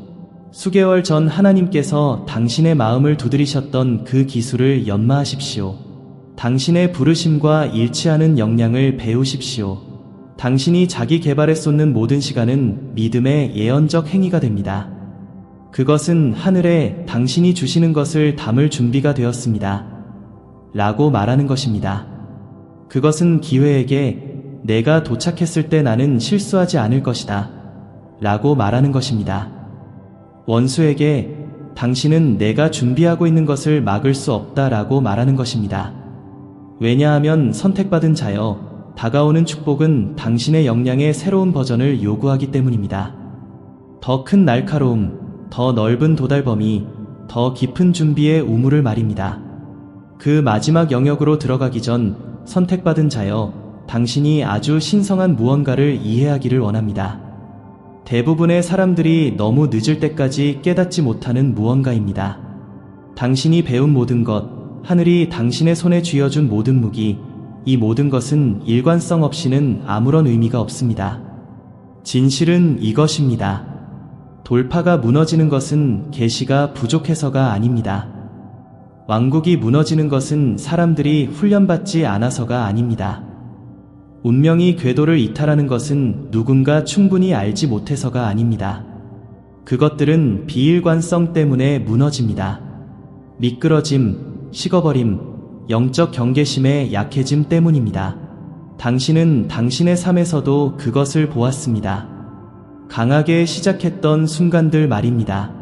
수개월 전 하나님께서 당신의 마음을 두드리셨던 그 기술을 연마하십시오. 당신의 부르심과 일치하는 역량을 배우십시오. 당신이 자기 개발에 쏟는 모든 시간은 믿음의 예언적 행위가 됩니다. 그것은 하늘에 당신이 주시는 것을 담을 준비가 되었습니다. 라고 말하는 것입니다. 그것은 기회에게 내가 도착했을 때 나는 실수하지 않을 것이다. 라고 말하는 것입니다. 원수에게 당신은 내가 준비하고 있는 것을 막을 수 없다 라고 말하는 것입니다. 왜냐하면 선택받은 자여, 다가오는 축복은 당신의 역량의 새로운 버전을 요구하기 때문입니다. 더 큰 날카로움, 더 넓은 도달 범위, 더 깊은 준비의 우물을 말입니다. 그 마지막 영역으로 들어가기 전 선택받은 자여, 당신이 아주 신성한 무언가를 이해하기를 원합니다. 대부분의 사람들이 너무 늦을 때까지 깨닫지 못하는 무언가입니다. 당신이 배운 모든 것, 하늘이 당신의 손에 쥐어준 모든 무기, 이 모든 것은 일관성 없이는 아무런 의미가 없습니다. 진실은 이것입니다. 돌파가 무너지는 것은 계시가 부족해서가 아닙니다. 왕국이 무너지는 것은 사람들이 훈련받지 않아서가 아닙니다. 운명이 궤도를 이탈하는 것은 누군가 충분히 알지 못해서가 아닙니다. 그것들은 비일관성 때문에 무너집니다. 미끄러짐, 식어버림, 영적 경계심의 약해짐 때문입니다. 당신은 당신의 삶에서도 그것을 보았습니다. 강하게 시작했던 순간들 말입니다.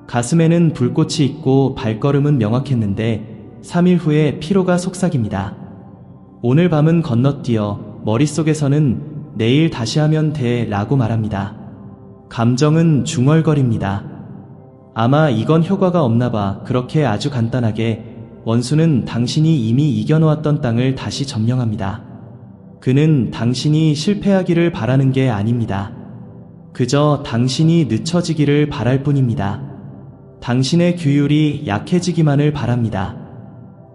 가슴에는 불꽃이 있고 발걸음은 명확했는데 3일 후에 피로가 속삭입니다. 오늘 밤은 건너뛰어 머릿속에서는 내일 다시 하면 돼 라고 말합니다. 감정은 중얼거립니다. 아마 이건 효과가 없나봐. 그렇게 아주 간단하게 원수는 당신이 이미 이겨놓았던 땅을 다시 점령합니다. 그는 당신이 실패하기를 바라는 게 아닙니다. 그저 당신이 늦춰지기를 바랄 뿐입니다. 당신의 규율이 약해지기만을 바랍니다.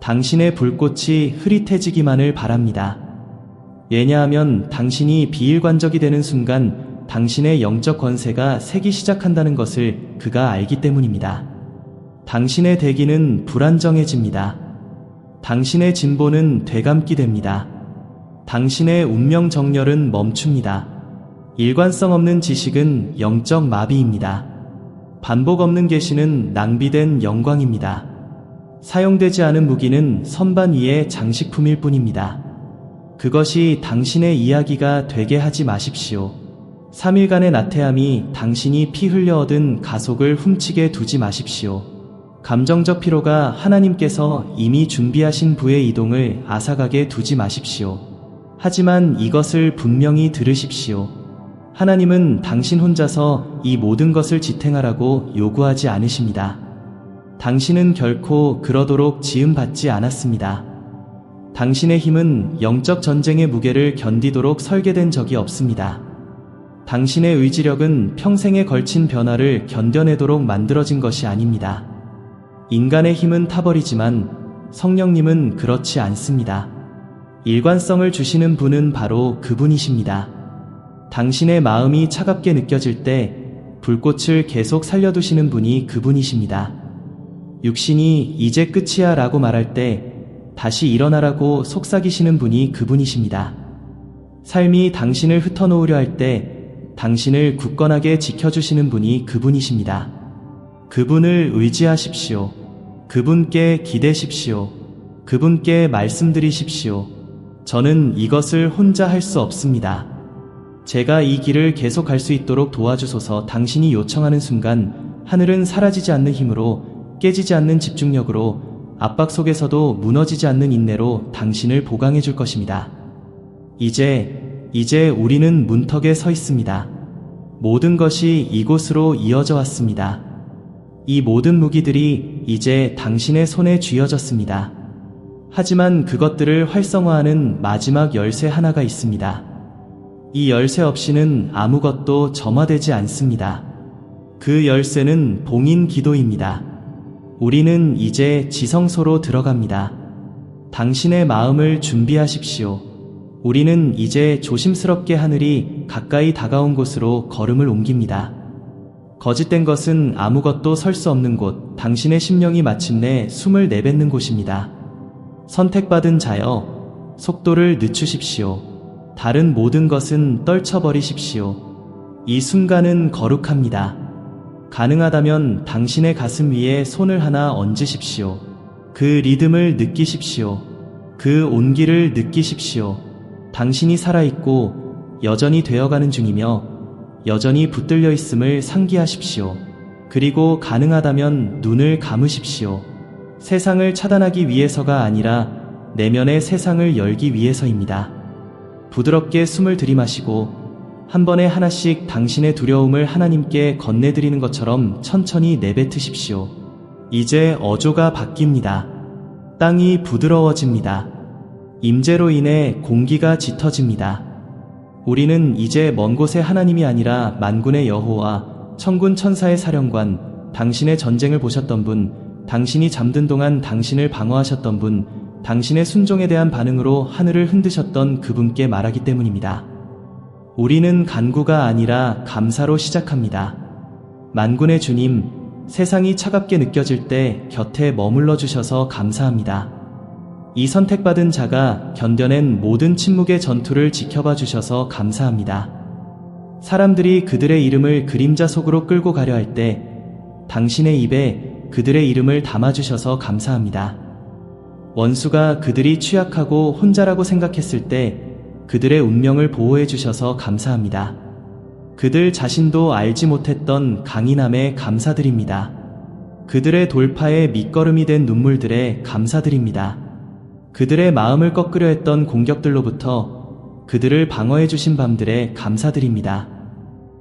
당신의 불꽃이 흐릿해지기만을 바랍니다. 왜냐하면 당신이 비일관적이 되는 순간 당신의 영적 권세가 새기 시작한다는 것을 그가 알기 때문입니다. 당신의 대기는 불안정해집니다. 당신의 진보는 되감기 됩니다. 당신의 운명 정렬은 멈춥니다. 일관성 없는 지식은 영적 마비입니다. 반복 없는 계시는 낭비된 영광입니다. 사용되지 않은 무기는 선반 위의 장식품일 뿐입니다. 그것이 당신의 이야기가 되게 하지 마십시오. 3일간의 나태함이 당신이 피 흘려 얻은 가속을 훔치게 두지 마십시오. 감정적 피로가 하나님께서 이미 준비하신 부의 이동을 앗아가게 두지 마십시오. 하지만 이것을 분명히 들으십시오. 하나님은 당신 혼자서 이 모든 것을 지탱하라고 요구하지 않으십니다. 당신은 결코 그러도록 지음받지 않았습니다. 당신의 힘은 영적 전쟁의 무게를 견디도록 설계된 적이 없습니다. 당신의 의지력은 평생에 걸친 변화를 견뎌내도록 만들어진 것이 아닙니다. 인간의 힘은 타버리지만 성령님은 그렇지 않습니다. 일관성을 주시는 분은 바로 그분이십니다. 당신의 마음이 차갑게 느껴질 때 불꽃을 계속 살려두시는 분이 그분이십니다. 육신이 이제 끝이야 라고 말할 때 다시 일어나라고 속삭이시는 분이 그분이십니다. 삶이 당신을 흩어놓으려 할 때 당신을 굳건하게 지켜주시는 분이 그분이십니다. 그분을 의지하십시오. 그분께 기대십시오. 그분께 말씀드리십시오. 저는 이것을 혼자 할 수 없습니다. 제가 이 길을 계속 갈 수 있도록 도와주소서. 당신이 요청하는 순간 하늘은 사라지지 않는 힘으로, 깨지지 않는 집중력으로, 압박 속에서도 무너지지 않는 인내로 당신을 보강해 줄 것입니다. 이제 우리는 문턱에 서 있습니다. 모든 것이 이곳으로 이어져 왔습니다. 이 모든 무기들이 이제 당신의 손에 쥐어졌습니다. 하지만 그것들을 활성화하는 마지막 열쇠 하나가 있습니다. 이 열쇠 없이는 아무것도 점화되지 않습니다. 그 열쇠는 봉인 기도입니다. 우리는 이제 지성소로 들어갑니다. 당신의 마음을 준비하십시오. 우리는 이제 조심스럽게 하늘이 가까이 다가온 곳으로 걸음을 옮깁니다. 거짓된 것은 아무것도 설 수 없는 곳, 당신의 심령이 마침내 숨을 내뱉는 곳입니다. 선택받은 자여, 속도를 늦추십시오. 다른 모든 것은 떨쳐버리십시오. 이 순간은 거룩합니다. 가능하다면 당신의 가슴 위에 손을 하나 얹으십시오. 그 리듬을 느끼십시오. 그 온기를 느끼십시오. 당신이 살아있고 여전히 되어가는 중이며 여전히 붙들려 있음을 상기하십시오. 그리고 가능하다면 눈을 감으십시오. 세상을 차단하기 위해서가 아니라 내면의 세상을 열기 위해서입니다. 부드럽게 숨을 들이마시고 한 번에 하나씩 당신의 두려움을 하나님께 건네드리는 것처럼 천천히 내뱉으십시오. 이제 어조가 바뀝니다. 땅이 부드러워집니다. 임재로 인해 공기가 짙어집니다. 우리는 이제 먼 곳의 하나님이 아니라 만군의 여호와, 천군 천사의 사령관, 당신의 전쟁을 보셨던 분, 당신이 잠든 동안 당신을 방어하셨던 분, 당신의 순종에 대한 반응으로 하늘을 흔드셨던 그분께 말하기 때문입니다. 우리는 간구가 아니라 감사로 시작합니다. 만군의 주님, 세상이 차갑게 느껴질 때 곁에 머물러 주셔서 감사합니다. 이 선택받은 자가 견뎌낸 모든 침묵의 전투를 지켜봐 주셔서 감사합니다. 사람들이 그들의 이름을 그림자 속으로 끌고 가려 할 때 당신의 입에 그들의 이름을 담아주셔서 감사합니다. 원수가 그들이 취약하고 혼자라고 생각했을 때 그들의 운명을 보호해 주셔서 감사합니다. 그들 자신도 알지 못했던 강인함에 감사드립니다. 그들의 돌파에 밑거름이 된 눈물들에 감사드립니다. 그들의 마음을 꺾으려 했던 공격들로부터 그들을 방어해 주신 밤들에 감사드립니다.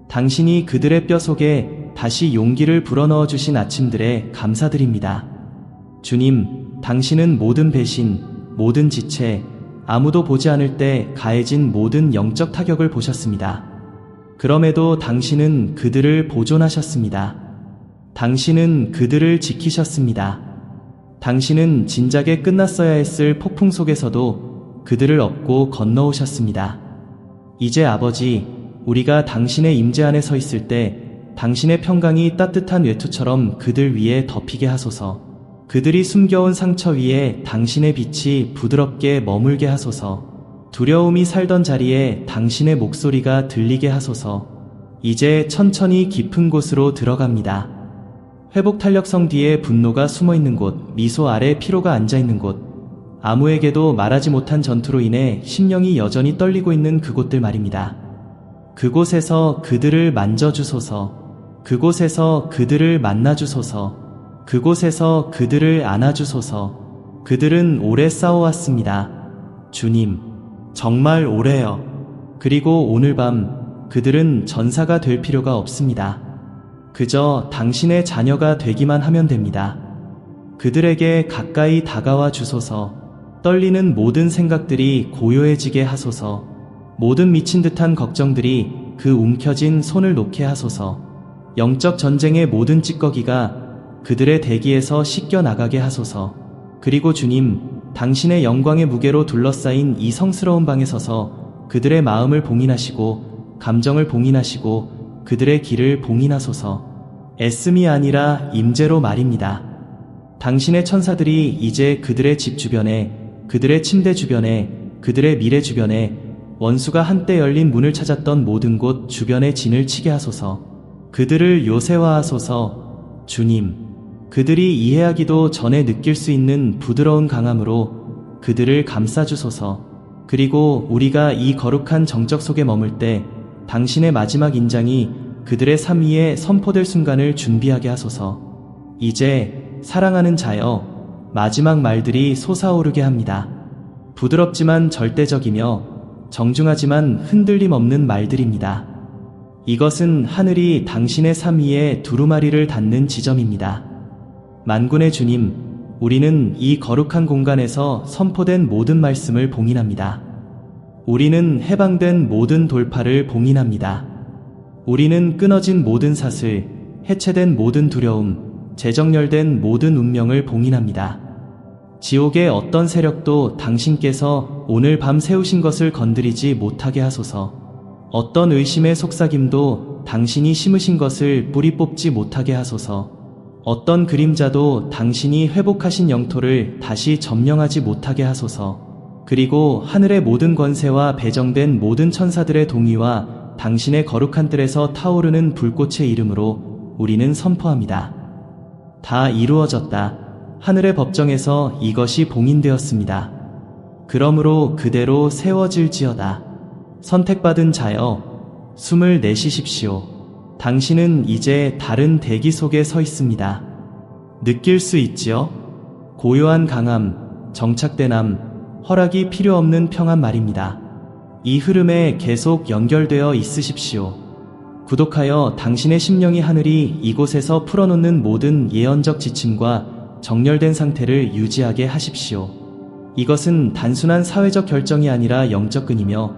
당신이 그들의 뼈 속에 다시 용기를 불어넣어 주신 아침들에 감사드립니다. 주님, 당신은 모든 배신, 모든 지체, 아무도 보지 않을 때 가해진 모든 영적 타격을 보셨습니다. 그럼에도 당신은 그들을 보존하셨습니다. 당신은 그들을 지키셨습니다. 당신은 진작에 끝났어야 했을 폭풍 속에서도 그들을 업고 건너오셨습니다. 이제 아버지, 우리가 당신의 임재 안에 서 있을 때 당신의 평강이 따뜻한 외투처럼 그들 위에 덮이게 하소서. 그들이 숨겨온 상처 위에 당신의 빛이 부드럽게 머물게 하소서. 두려움이 살던 자리에 당신의 목소리가 들리게 하소서. 이제 천천히 깊은 곳으로 들어갑니다. 회복 탄력성 뒤에 분노가 숨어있는 곳, 미소 아래 피로가 앉아있는 곳, 아무에게도 말하지 못한 전투로 인해 심령이 여전히 떨리고 있는 그곳들 말입니다. 그곳에서 그들을 만져주소서. 그곳에서 그들을 만나주소서. 그곳에서 그들을 안아주소서. 그들은 오래 싸워왔습니다. 주님, 정말 오래요. 그리고 오늘 밤 그들은 전사가 될 필요가 없습니다. 그저 당신의 자녀가 되기만 하면 됩니다. 그들에게 가까이 다가와 주소서. 떨리는 모든 생각들이 고요해지게 하소서. 모든 미친 듯한 걱정들이 그 움켜진 손을 놓게 하소서. 영적 전쟁의 모든 찌꺼기가 그들의 대기에서 씻겨 나가게 하소서. 그리고 주님, 당신의 영광의 무게로 둘러싸인 이 성스러운 방에 서서 그들의 마음을 봉인하시고 감정을 봉인하시고 그들의 길을 봉인하소서. 애씀이 아니라 임재로 말입니다. 당신의 천사들이 이제 그들의 집 주변에, 그들의 침대 주변에, 그들의 미래 주변에, 원수가 한때 열린 문을 찾았던 모든 곳 주변에 진을 치게 하소서. 그들을 요새화하소서. 주님, 그들이 이해하기도 전에 느낄 수 있는 부드러운 강함으로 그들을 감싸주소서. 그리고 우리가 이 거룩한 정적 속에 머물 때 당신의 마지막 인장이 그들의 삶 위에 선포될 순간을 준비하게 하소서. 이제 사랑하는 자여, 마지막 말들이 솟아오르게 합니다. 부드럽지만 절대적이며 정중하지만 흔들림 없는 말들입니다. 이것은 하늘이 당신의 삶 위에 두루마리를 닫는 지점입니다. 만군의 주님, 우리는 이 거룩한 공간에서 선포된 모든 말씀을 봉인합니다. 우리는 해방된 모든 돌파를 봉인합니다. 우리는 끊어진 모든 사슬, 해체된 모든 두려움, 재정렬된 모든 운명을 봉인합니다. 지옥의 어떤 세력도 당신께서 오늘 밤 세우신 것을 건드리지 못하게 하소서. 어떤 의심의 속삭임도 당신이 심으신 것을 뿌리 뽑지 못하게 하소서. 어떤 그림자도 당신이 회복하신 영토를 다시 점령하지 못하게 하소서. 그리고 하늘의 모든 권세와 배정된 모든 천사들의 동의와 당신의 거룩한 뜰에서 타오르는 불꽃의 이름으로 우리는 선포합니다. 다 이루어졌다. 하늘의 법정에서 이것이 봉인되었습니다. 그러므로 그대로 세워질지어다. 선택받은 자여, 숨을 내쉬십시오. 당신은 이제 다른 대기 속에 서 있습니다. 느낄 수 있지요? 고요한 강함, 정착된 허락이 필요 없는 평안 말입니다. 이 흐름에 계속 연결되어 있으십시오. 구독하여 당신의 심령이 하늘이 이곳에서 풀어놓는 모든 예언적 지침과 정렬된 상태를 유지하게 하십시오. 이것은 단순한 사회적 결정이 아니라 영적 끈이며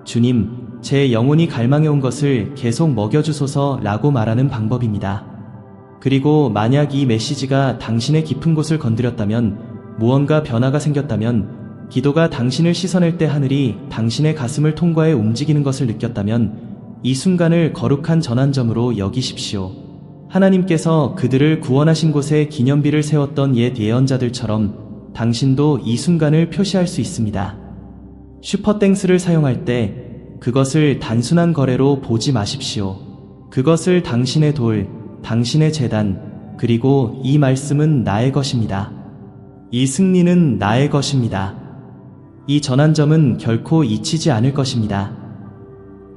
주님, 제 영혼이 갈망해온 것을 계속 먹여주소서 라고 말하는 방법입니다. 그리고 만약 이 메시지가 당신의 깊은 곳을 건드렸다면, 무언가 변화가 생겼다면, 기도가 당신을 씻어낼 때 하늘이 당신의 가슴을 통과해 움직이는 것을 느꼈다면 이 순간을 거룩한 전환점으로 여기십시오. 하나님께서 그들을 구원하신 곳에 기념비를 세웠던 옛 예언자들처럼 당신도 이 순간을 표시할 수 있습니다. 슈퍼땡스를 사용할 때 그것을 단순한 거래로 보지 마십시오. 그것을 당신의 돌, 당신의 재단, 그리고 이 말씀은 나의 것입니다. 이 승리는 나의 것입니다. 이 전환점은 결코 잊히지 않을 것입니다.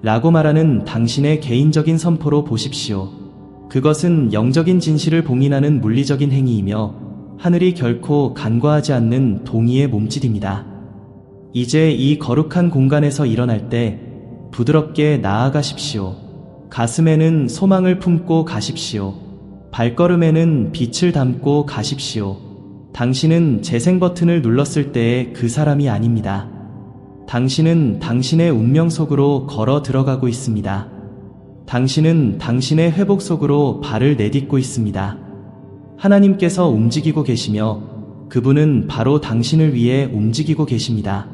라고 말하는 당신의 개인적인 선포로 보십시오. 그것은 영적인 진실을 봉인하는 물리적인 행위이며 하늘이 결코 간과하지 않는 동의의 몸짓입니다. 이제 이 거룩한 공간에서 일어날 때 부드럽게 나아가십시오. 가슴에는 소망을 품고 가십시오. 발걸음에는 빛을 담고 가십시오. 당신은 재생 버튼을 눌렀을 때의 그 사람이 아닙니다. 당신은 당신의 운명 속으로 걸어 들어가고 있습니다. 당신은 당신의 회복 속으로 발을 내딛고 있습니다. 하나님께서 움직이고 계시며 그분은 바로 당신을 위해 움직이고 계십니다.